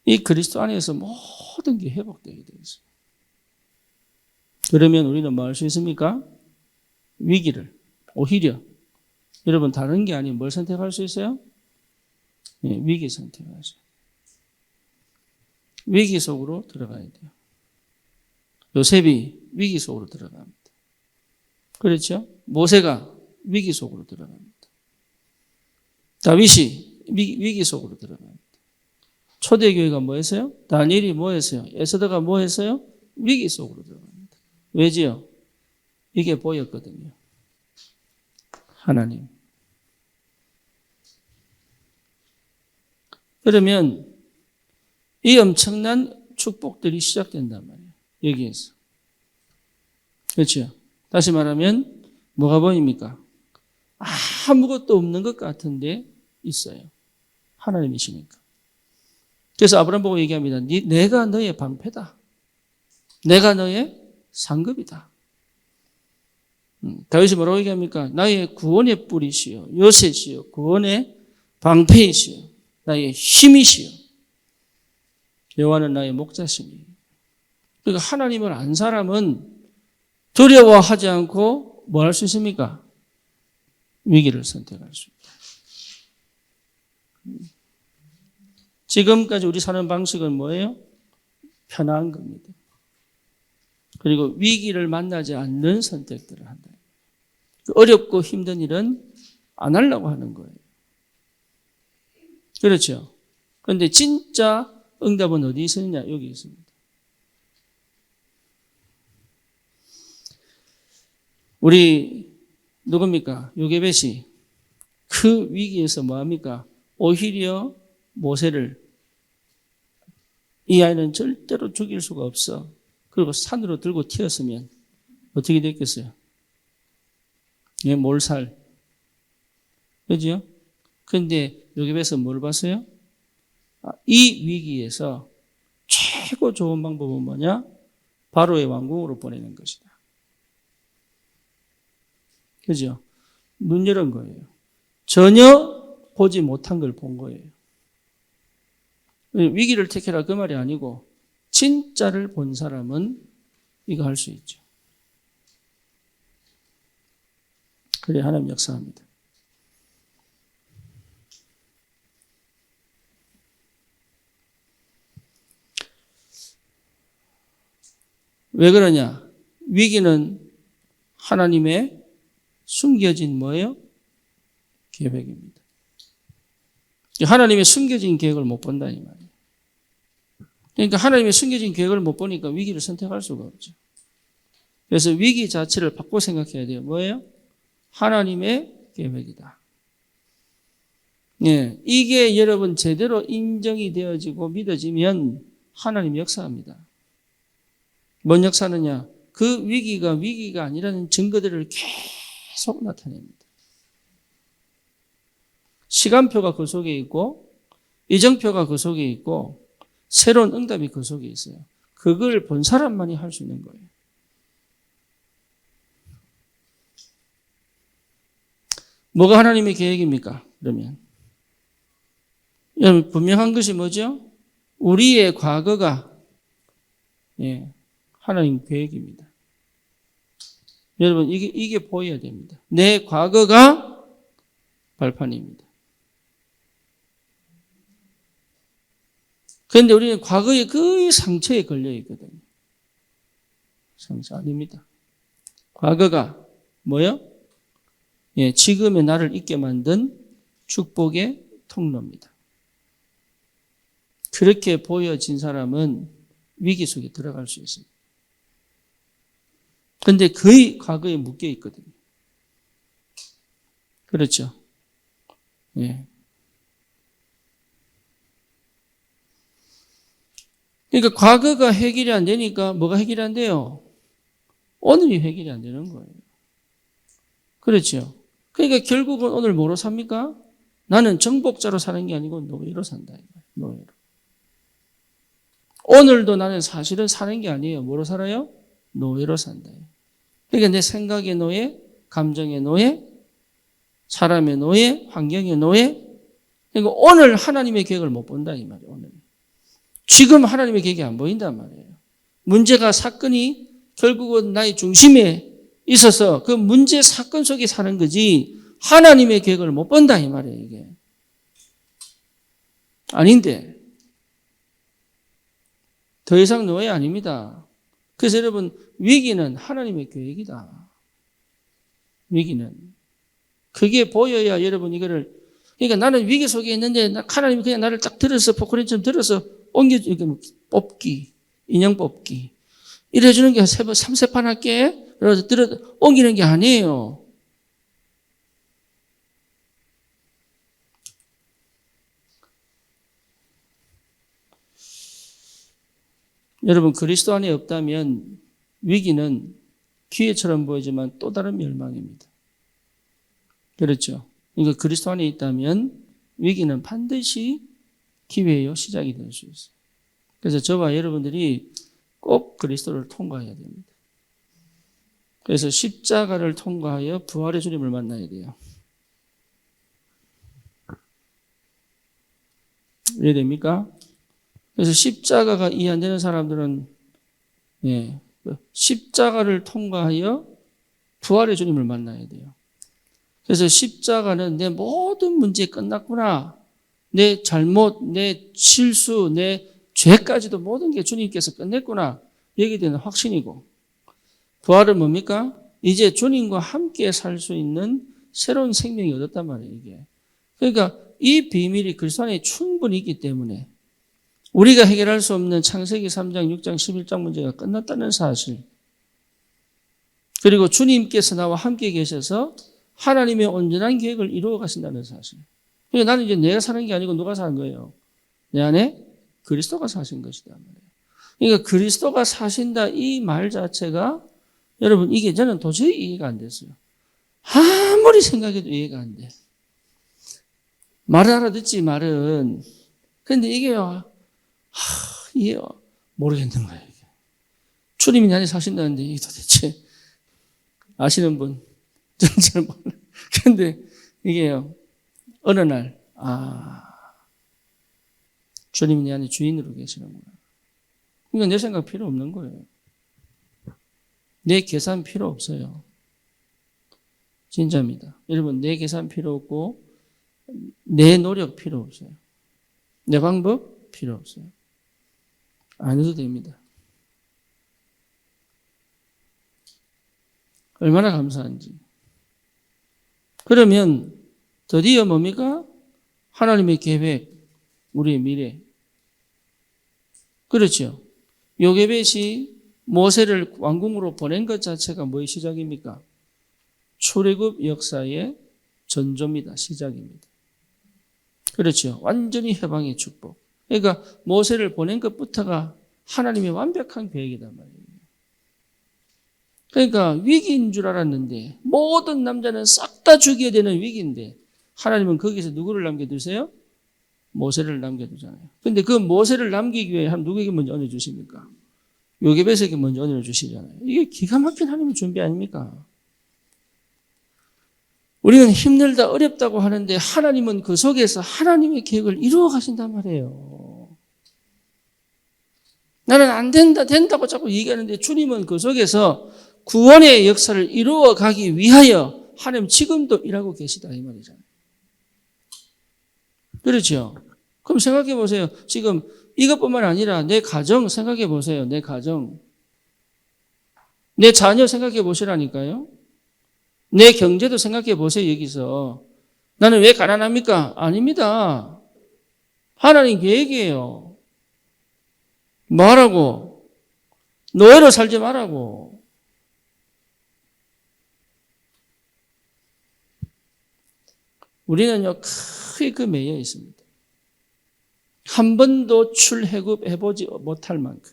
이 그리스도 안에서 모든 게 회복되게 되어 있어요. 그러면 우리는 뭐 할 수 있습니까? 위기를, 오히려 여러분 다른 게 아닌 뭘 선택할 수 있어요? 네, 위기 선택하죠. 위기 속으로 들어가야 돼요. 요셉이 위기 속으로 들어갑니다. 그렇죠? 모세가 위기 속으로 들어갑니다. 다윗이 위기 속으로 들어갑니다. 초대교회가 뭐 했어요? 다니엘이 뭐 했어요? 에스더가 뭐 했어요? 위기 속으로 들어갑니다. 왜지요? 이게 보였거든요. 하나님. 그러면 이 엄청난 축복들이 시작된단 말이에요. 여기에서. 그렇죠? 다시 말하면 뭐가 보입니까? 아무것도 없는 것 같은데 있어요. 하나님이시니까. 그래서 아브라함 보고 얘기합니다. 내가 너의 방패다. 내가 너의 상급이다. 다윗이 뭐라고 얘기합니까? 나의 구원의 뿔이시여, 요새시여, 구원의 방패이시여, 나의 힘이시여. 여호와는 나의 목자시니. 그러니까 하나님을 안 사람은 두려워하지 않고 뭐 할 수 있습니까? 위기를 선택할 수 있다. 지금까지 우리 사는 방식은 뭐예요? 편한 겁니다. 그리고 위기를 만나지 않는 선택들을 한다. 어렵고 힘든 일은 안 하려고 하는 거예요. 그렇죠? 그런데 진짜 응답은 어디 있었느냐? 여기 있습니다. 우리 누굽니까? 요게벳이 그 위기에서 뭐합니까? 오히려 모세를 이 아이는 절대로 죽일 수가 없어. 그리고 산으로 들고 튀었으면 어떻게 됐겠어요? 예, 몰살. 그죠? 근데 요게벳은 뭘 봤어요? 이 위기에서 최고 좋은 방법은 뭐냐? 바로의 왕궁으로 보내는 것이다. 그죠? 눈 열은 거예요. 전혀 보지 못한 걸 본 거예요. 위기를 택해라 그 말이 아니고 진짜를 본 사람은 이거 할 수 있죠. 그래 하나님 역사합니다. 왜 그러냐? 위기는 하나님의 숨겨진 뭐예요? 계획입니다. 하나님의 숨겨진 계획을 못 본다 이 말이에요. 그러니까 하나님의 숨겨진 계획을 못 보니까 위기를 선택할 수가 없죠. 그래서 위기 자체를 바꿔 생각해야 돼요. 뭐예요? 하나님의 계획이다. 예, 이게 여러분 제대로 인정이 되어지고 믿어지면 하나님이 역사합니다. 뭔 역사느냐? 그 위기가 아니라는 증거들을 계속 나타냅니다. 시간표가 그 속에 있고 이정표가 그 속에 있고 새로운 응답이 그 속에 있어요. 그걸 본 사람만이 할 수 있는 거예요. 뭐가 하나님의 계획입니까? 그러면 여러분 분명한 것이 뭐죠? 우리의 과거가 하나님 계획입니다. 여러분 이게 보여야 됩니다. 내 과거가 발판입니다. 그런데 우리는 과거의 그 상처에 걸려 있거든요. 상처 아닙니다. 과거가 뭐요? 지금의 나를 있게 만든 축복의 통로입니다. 그렇게 보여진 사람은 위기 속에 들어갈 수 있습니다. 그런데 거의 과거에 묶여 있거든요. 그렇죠? 예. 그러니까 과거가 해결이 안 되니까 뭐가 해결이 안 돼요? 오늘이 해결이 안 되는 거예요. 그렇죠? 그러니까 결국은 오늘 뭐로 삽니까? 나는 정복자로 사는 게 아니고 노예로 산다. 노예로. 오늘도 나는 사실은 사는 게 아니에요. 뭐로 살아요? 노예로 산다. 그러니까 내 생각의 노예, 감정의 노예, 사람의 노예, 환경의 노예. 그러니까 오늘 하나님의 계획을 못 본다 이 말이에요. 오늘. 지금 하나님의 계획이 안 보인단 말이에요. 문제가 사건이 결국은 나의 중심에 있어서 그 문제 사건 속에 사는 거지 하나님의 계획을 못 본다 이 말이에요. 이게. 아닌데 더 이상 노예 아닙니다. 그래서 여러분 위기는 하나님의 계획이다. 위기는. 그게 보여야 여러분 이거를 그러니까 나는 위기 속에 있는데 하나님이 그냥 나를 딱 들어서 포크레인처럼 들어서 옮겨 뽑기, 인형 뽑기 이래 주는 게 3세판 할게. 그래서 옮기는 게 아니에요. 여러분 그리스도 안에 없다면 위기는 기회처럼 보이지만 또 다른 멸망입니다. 그렇죠? 그러니까 그리스도 안에 있다면 위기는 반드시 기회요 시작이 될 수 있어요. 그래서 저와 여러분들이 꼭 그리스도를 통과해야 됩니다. 그래서 십자가를 통과하여 부활의 주님을 만나야 돼요. 이해됩니까? 그래서 십자가가 이해 안 되는 사람들은 십자가를 통과하여 부활의 주님을 만나야 돼요. 그래서 십자가는 내 모든 문제 끝났구나. 내 잘못, 내 실수, 내 죄까지도 모든 게 주님께서 끝냈구나. 여기에 대한 확신이고 부활은 뭡니까? 이제 주님과 함께 살 수 있는 새로운 생명이 얻었단 말이에요. 이게. 그러니까 이 비밀이 그리스도 안에 충분히 있기 때문에 우리가 해결할 수 없는 창세기 3장, 6장, 11장 문제가 끝났다는 사실. 그리고 주님께서 나와 함께 계셔서 하나님의 온전한 계획을 이루어 가신다는 사실. 그러니까 나는 이제 내가 사는 게 아니고 누가 사는 거예요? 내 안에 그리스도가 사신 것이다 말이에요. 그러니까 그리스도가 사신다 이 말 자체가 여러분 이게 저는 도저히 이해가 안 됐어요. 아무리 생각해도 이해가 안 돼. 말을 알아듣지 말은. 그런데 이게요. 이게 모르겠는 거예요. 이게. 주님이 내 안에 사신다는데 이게 도대체 아시는 분? 저는 잘 몰라요. 그런데 이게요. 어느 날 주님이 내 안에 주인으로 계시는구나. 그러니까 내 생각 필요 없는 거예요. 내 계산 필요 없어요. 진짜입니다. 여러분 내 계산 필요 없고 내 노력 필요 없어요. 내 방법 필요 없어요. 안 해도 됩니다. 얼마나 감사한지. 그러면 드디어 뭡니까? 하나님의 계획, 우리의 미래. 그렇죠. 요게벳이 모세를 왕궁으로 보낸 것 자체가 뭐의 시작입니까? 출애굽 역사의 전조입니다. 시작입니다. 그렇죠. 완전히 해방의 축복. 그러니까 모세를 보낸 것부터가 하나님의 완벽한 계획이단 말이에요. 그러니까 위기인 줄 알았는데 모든 남자는 싹 다 죽여야 되는 위기인데 하나님은 거기서 누구를 남겨두세요? 모세를 남겨두잖아요. 그런데 그 모세를 남기기 위해 누구에게 먼저 은혜 주십니까? 요게벳에게 먼저 은혜를 주시잖아요. 이게 기가 막힌 하나님의 준비 아닙니까? 우리는 힘들다 어렵다고 하는데 하나님은 그 속에서 하나님의 계획을 이루어 가신단 말이에요. 나는 안 된다 된다고 자꾸 얘기하는데 주님은 그 속에서 구원의 역사를 이루어 가기 위하여 하나님 지금도 일하고 계시다 이 말이잖아요. 그렇죠? 그럼 생각해 보세요. 지금 이것뿐만 아니라 내 가정 생각해 보세요. 내 가정. 내 자녀 생각해 보시라니까요. 내 경제도 생각해 보세요. 여기서. 나는 왜 가난합니까? 아닙니다. 하나님 계획이에요. 뭐하라고? 노예로 살지 말라고. 우리는요, 크게 그 매여 있습니다. 한 번도 출애굽해보지 못할 만큼.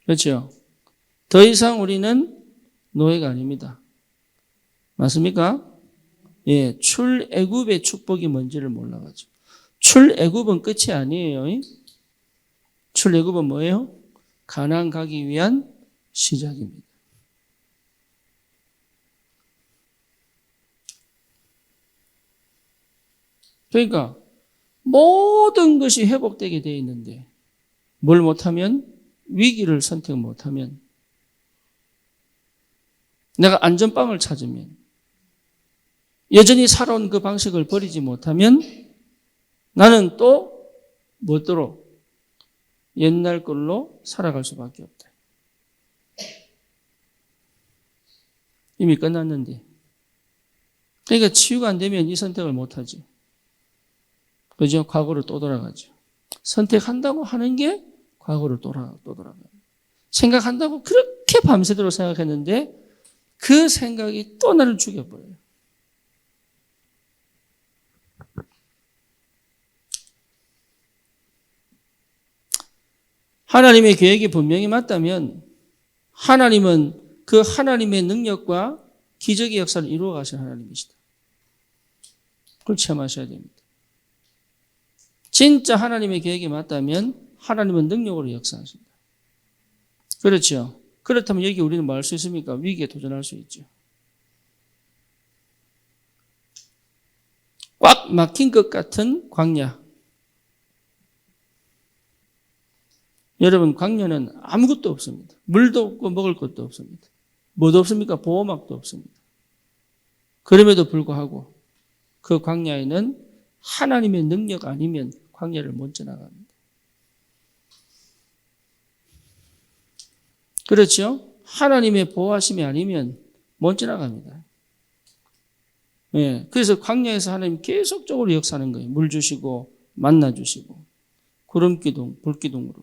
그렇죠? 더 이상 우리는 노예가 아닙니다. 맞습니까? 예, 출애굽의 축복이 뭔지를 몰라가지고. 출애굽은 끝이 아니에요. 출애굽은 뭐예요? 가나안 가기 위한 시작입니다. 그러니까 모든 것이 회복되게 되어 있는데 뭘 못하면 위기를 선택 못하면 내가 안전빵을 찾으면 여전히 살아온 그 방식을 버리지 못하면 나는 또 뭐도록 옛날 걸로 살아갈 수밖에 없다. 이미 끝났는데. 그러니까 치유가 안 되면 이 선택을 못하지. 그죠? 과거로 또 돌아가죠. 선택한다고 하는 게 과거로 또 돌아가요. 생각한다고 그렇게 밤새도록 생각했는데 그 생각이 또 나를 죽여버려요. 하나님의 계획이 분명히 맞다면 하나님은 그 하나님의 능력과 기적의 역사를 이루어 가신 하나님이시다. 그걸 체험하셔야 됩니다. 진짜 하나님의 계획이 맞다면 하나님은 능력으로 역사하신다. 그렇죠. 그렇다면 여기 우리는 뭐 할 수 있습니까? 위기에 도전할 수 있죠. 꽉 막힌 것 같은 광야. 여러분, 광야는 아무것도 없습니다. 물도 없고 먹을 것도 없습니다. 뭐도 없습니까? 보호막도 없습니다. 그럼에도 불구하고 그 광야에는 하나님의 능력 아니면 광야를 못 지나갑니다. 그렇죠? 하나님의 보호하심이 아니면 못 지나갑니다. 예, 그래서 광야에서 하나님 계속적으로 역사하는 거예요. 물 주시고 만나 주시고 구름기둥, 불기둥으로.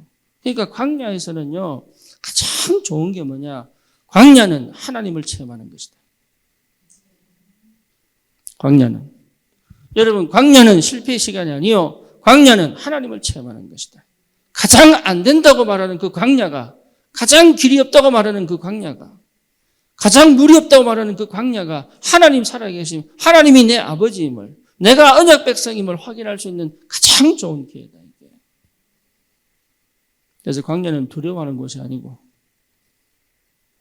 그러니까 광야에서는요, 가장 좋은 게 뭐냐? 광야는 하나님을 체험하는 것이다. 광야는. 여러분, 광야는 실패의 시간이 아니요. 광야는 하나님을 체험하는 것이다. 가장 안 된다고 말하는 그 광야가, 가장 길이 없다고 말하는 그 광야가, 가장 물이 없다고 말하는 그 광야가 하나님 살아계심, 하나님이 내 아버지임을, 내가 언약 백성임을 확인할 수 있는 가장 좋은 기회다. 이게. 그래서 광야는 두려워하는 것이 아니고,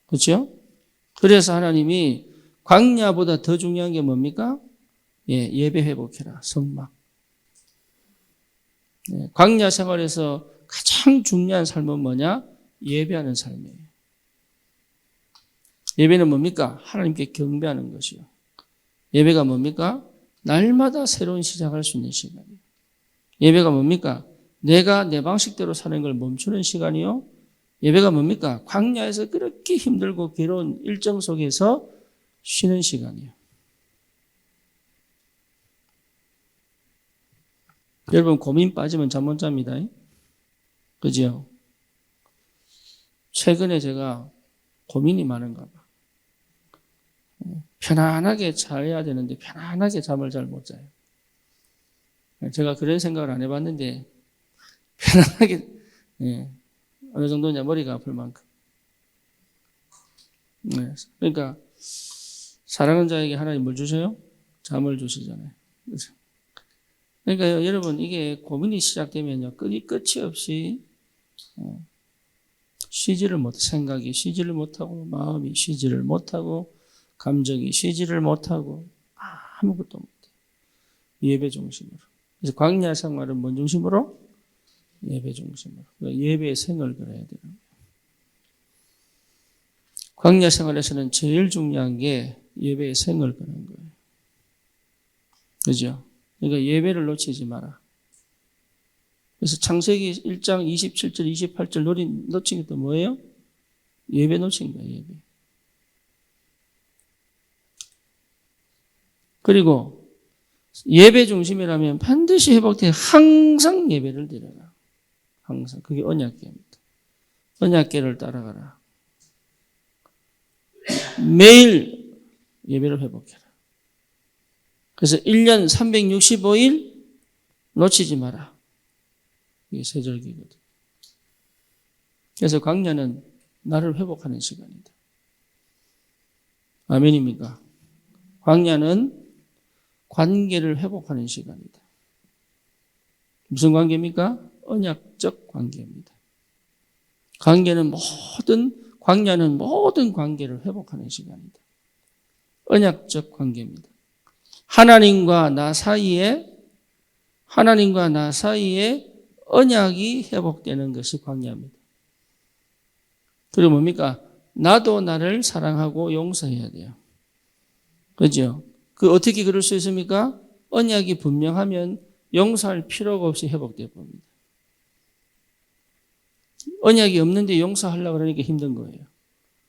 그렇죠? 그래서 하나님이 광야보다 더 중요한 게 뭡니까? 예배 회복해라, 성막. 광야 생활에서 가장 중요한 삶은 뭐냐? 예배하는 삶이에요. 예배는 뭡니까? 하나님께 경배하는 것이요. 예배가 뭡니까? 날마다 새로운 시작할 수 있는 시간이에요. 예배가 뭡니까? 내가 내 방식대로 사는 걸 멈추는 시간이요. 예배가 뭡니까? 광야에서 그렇게 힘들고 괴로운 일정 속에서 쉬는 시간이에요. 여러분, 고민 빠지면 잠 못 잡니다. 그죠? 최근에 제가 고민이 많은가 봐. 편안하게 자야 되는데 편안하게 잠을 잘 못 자요. 제가 그런 생각을 안 해봤는데 편안하게 어느 정도냐 머리가 아플 만큼. 그러니까 사랑하는 자에게 하나님 뭘 주셔요? 잠을 주시잖아요. 그렇죠? 그러니까 여러분 이게 고민이 시작되면요 끝이 없이 쉬지를 못, 생각이 쉬지를 못하고 마음이 쉬지를 못하고 감정이 쉬지를 못하고 아무것도 못해요. 예배 중심으로. 그래서 광야 생활은 뭔 중심으로? 예배 중심으로. 그러니까 예배의 생을 그려야 되는 거예요. 광야 생활에서는 제일 중요한 게 예배의 생을 그는 거예요. 그죠? 그러니까 예배를 놓치지 마라. 그래서 창세기 1장 27절, 28절 놓친 게 또 뭐예요? 예배 놓친 거예요, 예배. 그리고 예배 중심이라면 반드시 회복돼 항상 예배를 드려라. 항상. 그게 언약궤입니다. 언약궤를 따라가라. 매일 예배를 회복해라. 그래서 1년 365일 놓치지 마라. 이게 세절기거든. 그래서 광야는 나를 회복하는 시간이다. 아멘입니까? 광야는 관계를 회복하는 시간이다. 무슨 관계입니까? 언약적 관계입니다. 광야는 모든 관계를 회복하는 시간이다. 언약적 관계입니다. 하나님과 나 사이에 언약이 회복되는 것이 광야입니다. 그리고 뭡니까? 나도 나를 사랑하고 용서해야 돼요. 그죠? 어떻게 그럴 수 있습니까? 언약이 분명하면 용서할 필요가 없이 회복되어 봅니다. 언약이 없는데 용서하려고 그러니까 힘든 거예요.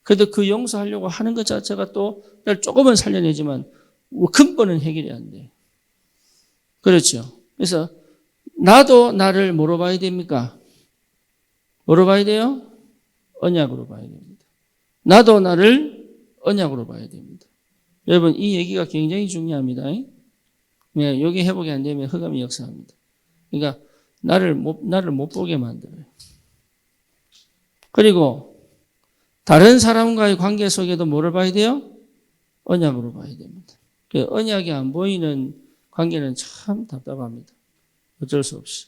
그래도 그 용서하려고 하는 것 자체가 또 조금은 살려내지만 근본은 해결이 안 돼요. 그렇죠. 그래서 나도 나를 뭐로 봐야 됩니까? 뭐로 봐야 돼요? 언약으로 봐야 됩니다. 나도 나를 언약으로 봐야 됩니다. 여러분 이 얘기가 굉장히 중요합니다. 여기 회복이 안 되면 흑암이 역사합니다. 그러니까 나를 못 보게 만들어요. 그리고 다른 사람과의 관계 속에도 뭐를 봐야 돼요? 언약으로 봐야 됩니다. 언약이 안 보이는 관계는 참 답답합니다. 어쩔 수 없이.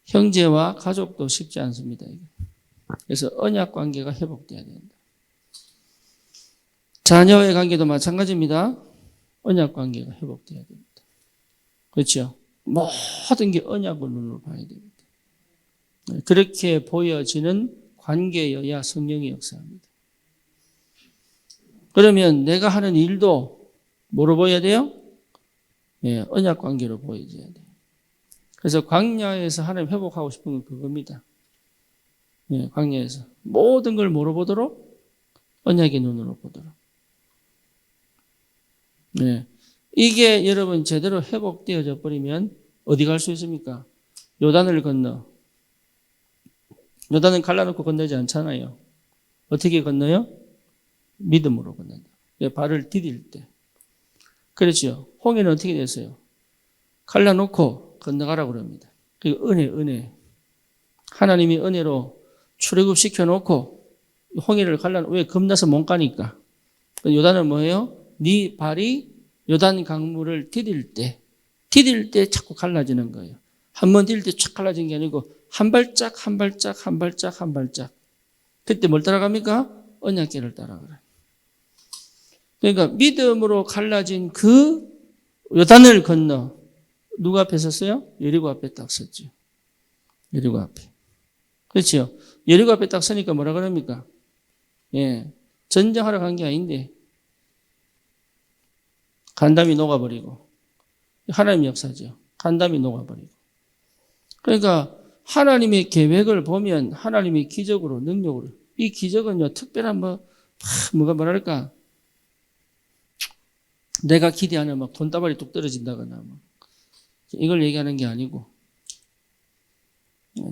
형제와 가족도 쉽지 않습니다. 그래서 언약 관계가 회복돼야 된다. 자녀의 관계도 마찬가지입니다. 언약 관계가 회복돼야 됩니다. 그렇죠? 모든 게 언약을 눈으로 봐야 됩니다. 그렇게 보여지는 관계여야 성령이 역사합니다. 그러면 내가 하는 일도 뭐로 보여야 돼요? 언약 관계로 보여져야 돼요. 그래서 광야에서 하나님 회복하고 싶은 건 그겁니다. 광야에서 모든 걸 뭐로 보도록? 언약의 눈으로 보도록. 이게 여러분 제대로 회복되어져 버리면 어디 갈 수 있습니까? 요단을 건너 요단은 갈라놓고 건너지 않잖아요. 어떻게 건너요? 믿음으로 건넌다. 발을 디딜 때. 그렇죠. 홍해는 어떻게 됐어요? 갈라놓고 건너가라고 그럽니다. 그리고 은혜. 하나님이 은혜로 출애굽시켜 놓고 홍해를 왜 겁나서 못 가니까. 요단은 뭐예요? 네 발이 요단 강물을 디딜 때 자꾸 갈라지는 거예요. 한 번 디딜 때 촥 갈라진 게 아니고 한 발짝. 그때 뭘 따라갑니까? 언약궤를 따라가요. 그러니까 믿음으로 갈라진 그 요단을 건너 누구 앞에 섰어요? 여리고 앞에 딱 섰죠. 여리고 앞에. 그렇죠? 여리고 앞에 딱 서니까 뭐라 그럽니까? 예. 전쟁하러 간 게 아닌데 간담이 녹아버리고 하나님 역사죠. 간담이 녹아버리고. 그러니까 하나님의 계획을 보면 하나님의 기적으로 능력으로 이 기적은요 특별한 뭐가 뭐랄까 내가 기대하는 막 돈다발이 뚝 떨어진다거나 뭐 이걸 얘기하는 게 아니고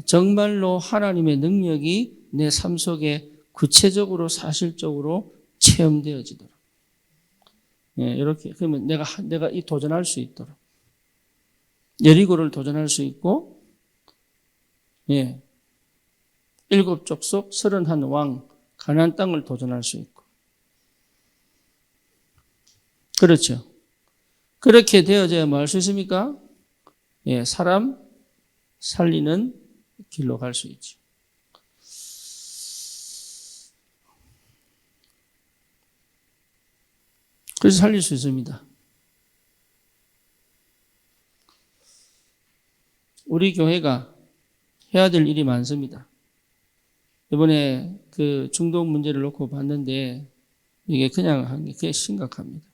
정말로 하나님의 능력이 내 삶 속에 구체적으로 사실적으로 체험되어지도록 이렇게 그러면 내가 이 도전할 수 있도록 여리고를 도전할 수 있고 일곱 족속 31왕 가나안 땅을 도전할 수 있고 그렇죠. 그렇게 되어져야 뭐 할 수 있습니까? 사람 살리는 길로 갈 수 있죠. 그래서 살릴 수 있습니다. 우리 교회가 해야 될 일이 많습니다. 이번에 그 중독 문제를 놓고 봤는데 이게 그냥 한 게 꽤 심각합니다.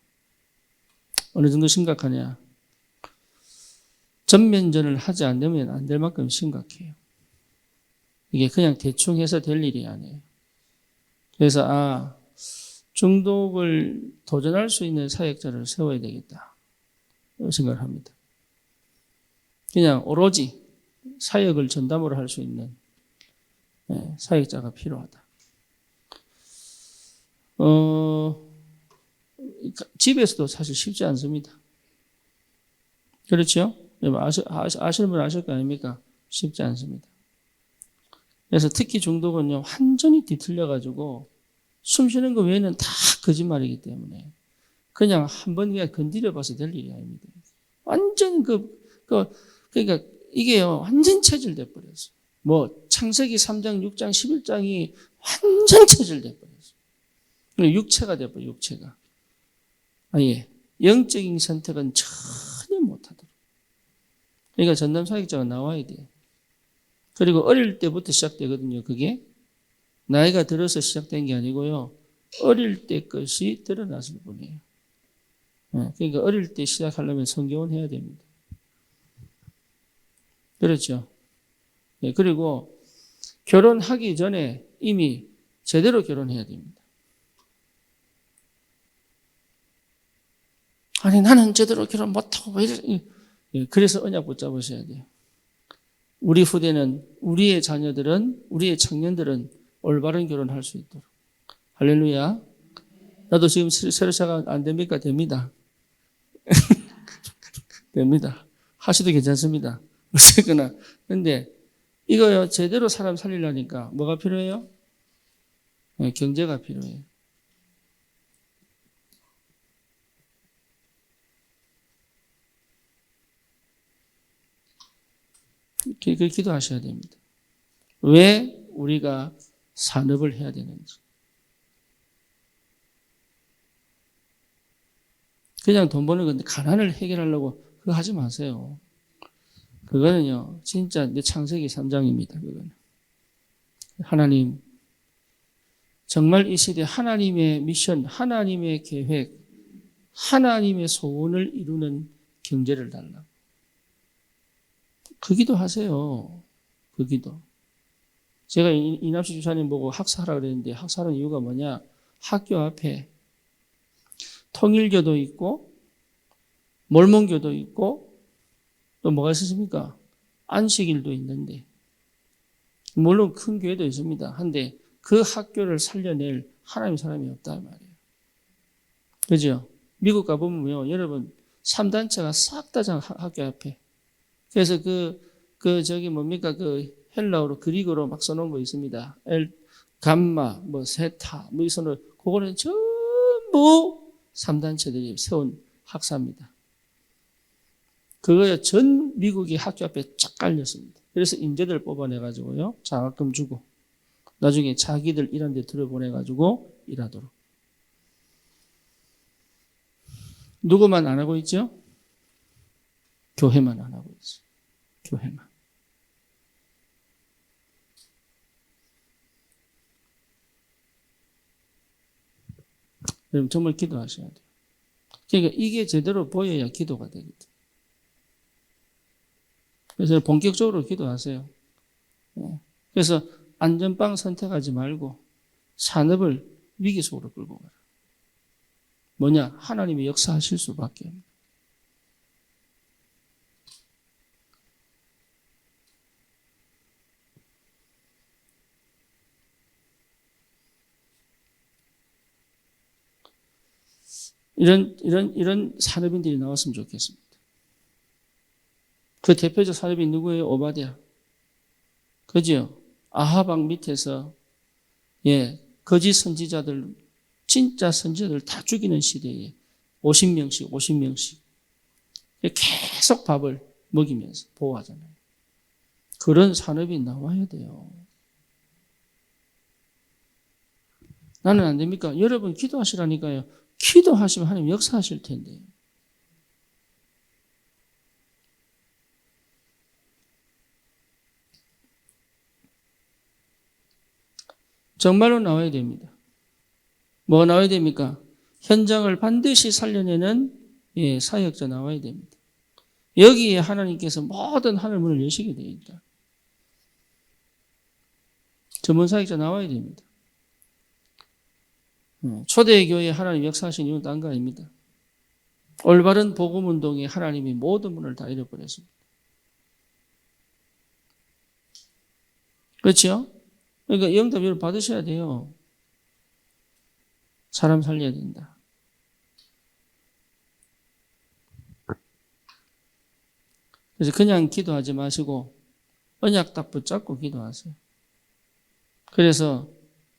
어느 정도 심각하냐? 전면전을 하지 않으면 안 될 만큼 심각해요. 이게 그냥 대충 해서 될 일이 아니에요. 그래서 중독을 도전할 수 있는 사역자를 세워야 되겠다 생각을 합니다. 그냥 오로지 사역을 전담으로 할 수 있는 사역자가 필요하다. 집에서도 사실 쉽지 않습니다. 그렇죠? 아시는 분 아실 거 아닙니까? 쉽지 않습니다. 그래서 특히 중독은요, 완전히 뒤틀려가지고 숨 쉬는 거 외에는 다 거짓말이기 때문에 그냥 한 번 그냥 건드려 봐서 될 일이 아닙니다. 완전 그러니까 이게요, 완전 체질돼 버렸어요. 뭐, 창세기 3장, 6장, 11장이 완전 체질돼 버렸어요. 육체가 돼 버려요, 육체가. 영적인 선택은 전혀 못하도록. 그러니까 전담 사역자가 나와야 돼요. 그리고 어릴 때부터 시작되거든요, 그게. 나이가 들어서 시작된 게 아니고요. 어릴 때 것이 드러났을 뿐이에요. 그러니까 어릴 때 시작하려면 성경은 해야 됩니다. 그렇죠. 그리고 결혼하기 전에 이미 제대로 결혼해야 됩니다. 아니 나는 제대로 결혼 못하고 왜 이래? 그래서 언약 붙잡으셔야 돼요. 우리 후대는 우리의 자녀들은 우리의 청년들은 올바른 결혼할 수 있도록. 할렐루야. 나도 지금 새로 시작 안 됩니까? 됩니다. 됩니다. 하셔도 괜찮습니다. 어쨌거나. 근데 이거요, 제대로 사람 살리려니까 뭐가 필요해요? 경제가 필요해요. 기도하셔야 됩니다. 왜 우리가 산업을 해야 되는지. 그냥 돈 버는 건데 가난을 해결하려고 그거 하지 마세요. 그거는요, 진짜 내 창세기 3장입니다. 그거는. 하나님, 정말 이 시대 하나님의 미션, 하나님의 계획, 하나님의 소원을 이루는 경제를 달라고. 그 기도 하세요. 그 기도. 제가 이남식 주사님 보고 학사하라 그랬는데 학사하는 이유가 뭐냐? 학교 앞에 통일교도 있고 몰몬교도 있고 또 뭐가 있습니까? 안식일도 있는데 물론 큰 교회도 있습니다. 한데 그 학교를 살려낼 하나님의 사람이 없다 말이에요. 그죠? 미국 가보면요, 여러분 3단체가 싹 다 학교 앞에. 그래서 저기 뭡니까? 그 헬라어로 그리그로 막 써놓은 거 있습니다. 감마, 뭐 세타, 뭐 이 선을 그거는 전부 3단체들이 세운 학사입니다. 그거에 전 미국이 학교 앞에 쫙 깔렸습니다. 그래서 인재들 뽑아내가지고요, 장학금 주고 나중에 자기들 이런 데 들여보내가지고 일하도록. 누구만 안 하고 있죠? 교회만 안 하고 있어요. 교회만. 여러분 정말 기도하셔야 돼요. 그러니까 이게 제대로 보여야 기도가 되거든요. 그래서 본격적으로 기도하세요. 그래서 안전빵 선택하지 말고 산업을 위기 속으로 끌고 가라. 뭐냐? 하나님이 역사하실 수밖에 없는. 이런 산업인들이 나왔으면 좋겠습니다. 그 대표적 산업이 누구예요? 오바댜. 그죠? 아하방 밑에서, 거짓 선지자들, 진짜 선지자들 다 죽이는 시대에 50명씩 계속 밥을 먹이면서 보호하잖아요. 그런 산업이 나와야 돼요. 나는 안 됩니까? 여러분 기도하시라니까요. 기도하시면 하나님 역사하실 텐데. 정말로 나와야 됩니다. 뭐가 나와야 됩니까? 현장을 반드시 살려내는 사역자 나와야 됩니다. 여기에 하나님께서 모든 하늘 문을 여시게 되어 있다. 전문 사역자 나와야 됩니다. 초대교회에 하나님 역사하신 이유는 딴 거 아닙니다. 올바른 복음운동에 하나님이 모든 문을 다 열어버렸습니다. 그렇죠? 그러니까 영답을 받으셔야 돼요. 사람 살려야 된다. 그래서 그냥 기도하지 마시고 언약 딱 붙잡고 기도하세요. 그래서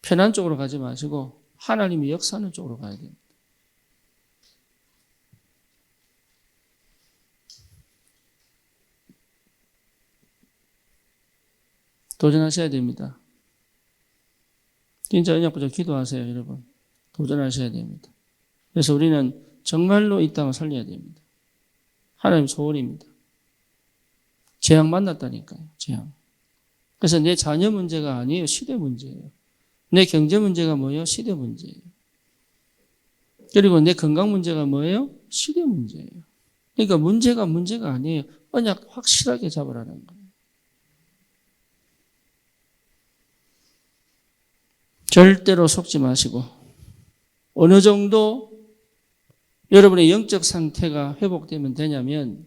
편한 쪽으로 가지 마시고 하나님이 역사하는 쪽으로 가야 됩니다. 도전하셔야 됩니다. 진짜 언약 붙잡고 기도하세요, 여러분. 도전하셔야 됩니다. 그래서 우리는 정말로 이 땅을 살려야 됩니다. 하나님 소원입니다. 재앙 만났다니까요. 재앙. 그래서 내 자녀 문제가 아니에요. 시대 문제예요. 내 경제 문제가 뭐예요? 시대 문제예요. 그리고 내 건강 문제가 뭐예요? 시대 문제예요. 그러니까 문제가 아니에요. 언약 확실하게 잡으라는 거예요. 절대로 속지 마시고 어느 정도 여러분의 영적 상태가 회복되면 되냐면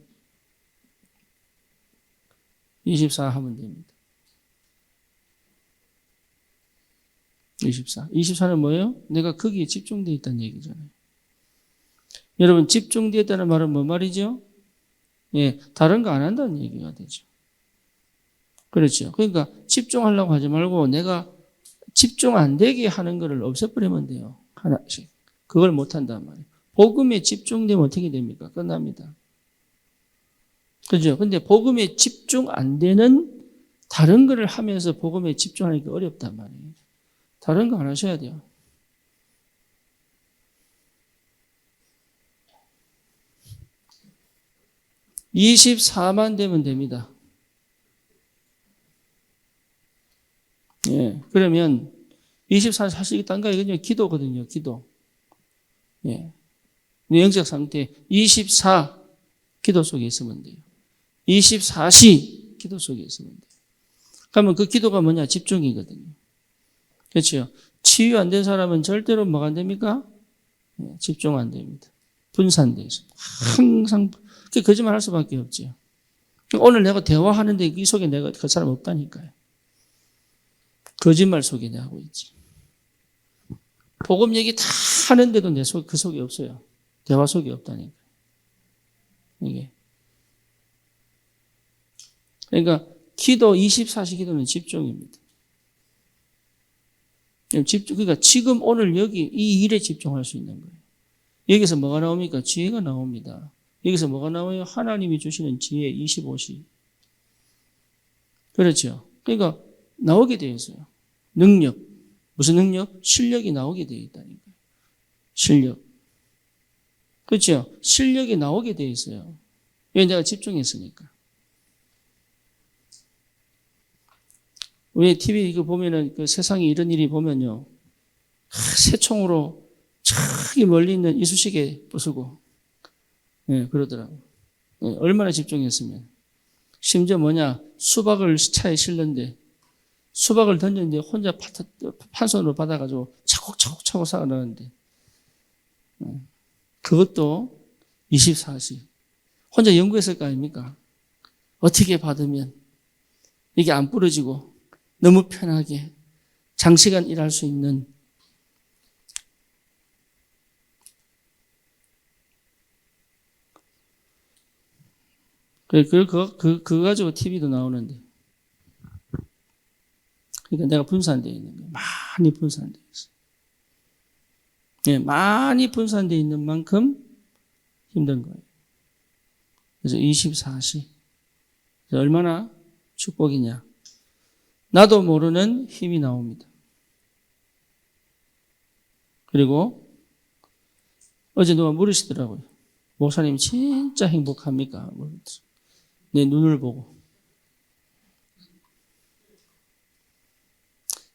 24 하면 됩니다. 24는 뭐예요? 내가 거기에 집중되어 있다는 얘기잖아요. 여러분 집중되어 있다는 말은 뭐 말이죠? 다른 거 안 한다는 얘기가 되죠. 그렇죠. 그러니까 집중하려고 하지 말고 내가 집중 안 되게 하는 거를 없애버리면 돼요. 하나씩. 그걸 못 한단 말이에요. 복음에 집중되면 어떻게 됩니까? 끝납니다. 그죠? 근데 복음에 집중 안 되는 다른 거를 하면서 복음에 집중하니까 어렵단 말이에요. 다른 거 안 하셔야 돼요. (24만) 되면 됩니다. 그러면 24는 사실 딴 거 아니거든요. 기도거든요. 기도. 영적 상태 24 기도 속에 있으면 돼요. 24시 기도 속에 있으면 돼요. 그러면 그 기도가 뭐냐? 집중이거든요. 그렇죠? 치유 안 된 사람은 절대로 뭐가 안 됩니까? 집중 안 됩니다. 분산돼서 항상 거짓말 할 수밖에 없죠. 오늘 내가 대화하는데 이 속에 내가 그 사람 없다니까요. 거짓말 속에 내 하고 있지. 복음 얘기 다 하는데도 내 속, 그 속에 없어요. 대화 속에 없다니까. 이게. 그러니까 기도 24시 기도는 집중입니다. 그러니까 지금 오늘 여기 이 일에 집중할 수 있는 거예요. 여기서 뭐가 나옵니까? 지혜가 나옵니다. 여기서 뭐가 나와요? 하나님이 주시는 지혜 25시. 그렇죠. 그러니까 나오게 되어 있어요. 능력. 무슨 능력? 실력이 나오게 되어 있다니까요. 실력. 그렇죠. 실력이 나오게 되어 있어요. 왜? 내가 집중했으니까. 왜 TV 이거 보면은 그 세상에 이런 일이 보면요. 새총으로 저기 멀리 있는 이쑤시개 부수고, 예, 그러더라고. 예, 얼마나 집중했으면. 심지어 뭐냐, 수박을 차에 실는데, 수박을 던졌는데 혼자 판손으로 받아가지고 차곡차곡 쌓아놨는데, 그것도 24시. 혼자 연구했을 거 아닙니까? 어떻게 받으면 이게 안 부러지고 너무 편하게 장시간 일할 수 있는 그거 가지고 TV도 나오는데. 그러니까 내가 분산되어 있는 거예요. 많이 분산되어 있어요. 네, 많이 분산되어 있는 만큼 힘든 거예요. 그래서 24시. 얼마나 축복이냐. 나도 모르는 힘이 나옵니다. 그리고 어제 누가 물으시더라고요. 목사님 진짜 행복합니까? 내 눈을 보고.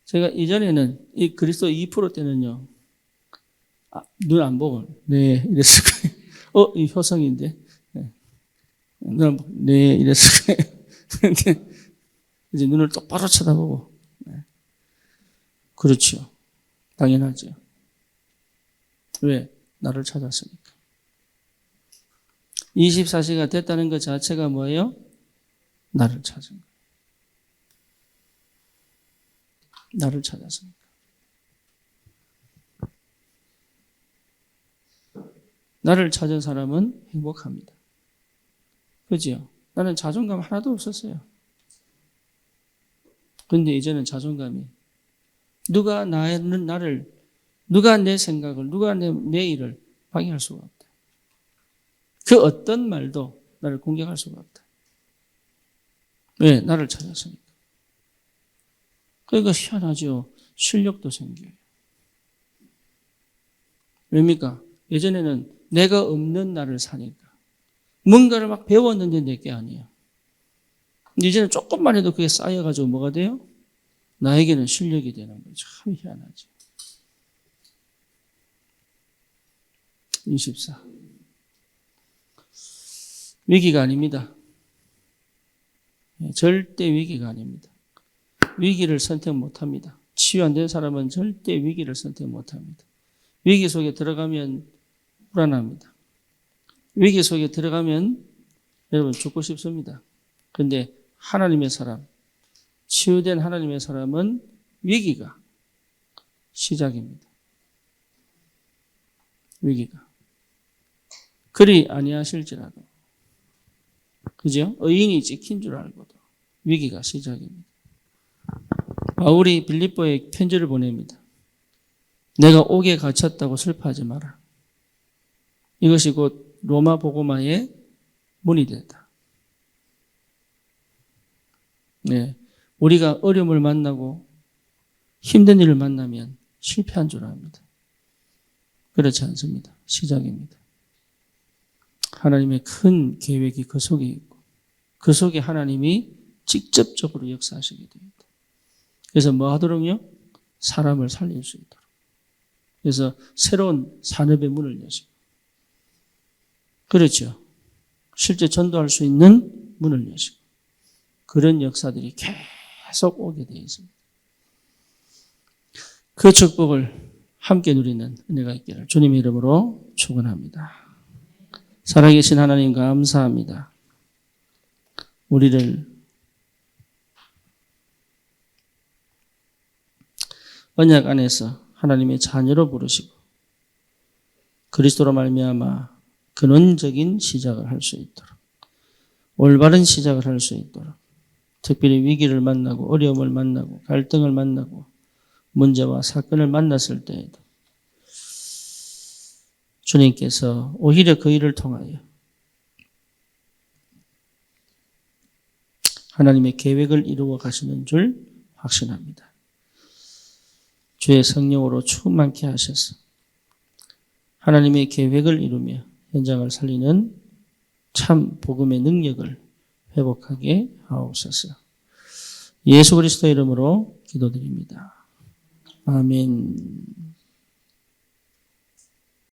제가 이전에는 이 그리스도 2% 때는요. 눈 안 보고 네 이랬을 거예요. 이 효성인데. 네. 눈 안 보고 네 이랬을 거예요. 근데 이제 눈을 똑바로 쳐다보고. 네. 그렇죠. 당연하죠. 왜? 나를 찾았으니까. 24시가 됐다는 것 자체가 뭐예요? 나를 찾은 거예요. 나를 찾았으니까. 나를 찾은 사람은 행복합니다. 그죠? 나는 자존감 하나도 없었어요. 그런데 이제는 자존감이 누가 누가 내 생각을, 누가 내 일을 방해할 수가 없다. 그 어떤 말도 나를 공격할 수가 없다. 왜? 나를 찾았으니까. 그러니까 희한하죠. 실력도 생겨요. 왜입니까? 예전에는 내가 없는 나를 사니까. 뭔가를 막 배웠는데 내게 아니에요. 근데 이제는 조금만 해도 그게 쌓여가지고 뭐가 돼요? 나에게는 실력이 되는 거예요. 참 희한하죠. 24. 위기가 아닙니다. 절대 위기가 아닙니다. 위기를 선택 못합니다. 치유 안 된 사람은 절대 위기를 선택 못합니다. 위기 속에 들어가면 불안합니다. 위기 속에 들어가면 여러분 죽고 싶습니다. 그런데 하나님의 사람, 치유된 하나님의 사람은 위기가 시작입니다. 위기가. 그리 아니하실지라도. 그죠? 의인이 찍힌 줄 알고도 위기가 시작입니다. 바울이 빌립보에 편지를 보냅니다. 내가 옥에 갇혔다고 슬퍼하지 마라. 이것이 곧 로마 복음화의 문이 됐다. 네, 우리가 어려움을 만나고 힘든 일을 만나면 실패한 줄 압니다. 그렇지 않습니다. 시작입니다. 하나님의 큰 계획이 그 속에 있고 그 속에 하나님이 직접적으로 역사하시게 됩니다. 그래서 뭐 하도록요? 사람을 살릴 수 있도록. 그래서 새로운 산업의 문을 여시고. 그렇죠. 실제 전도할 수 있는 문을 여시고. 그런 역사들이 계속 오게 되어 있습니다. 그 축복을 함께 누리는 은혜가 있기를 주님의 이름으로 축원합니다. 살아계신 하나님 감사합니다. 우리를 언약 안에서 하나님의 자녀로 부르시고 그리스도로 말미암아 근원적인 시작을 할 수 있도록 올바른 시작을 할 수 있도록 특별히 위기를 만나고 어려움을 만나고 갈등을 만나고 문제와 사건을 만났을 때에도 주님께서 오히려 그 일을 통하여 하나님의 계획을 이루어 가시는 줄 확신합니다. 주의 성령으로 충만케 하셔서 하나님의 계획을 이루며 현장을 살리는 참 복음의 능력을 회복하게 하옵소서. 예수 그리스도의 이름으로 기도드립니다. 아멘.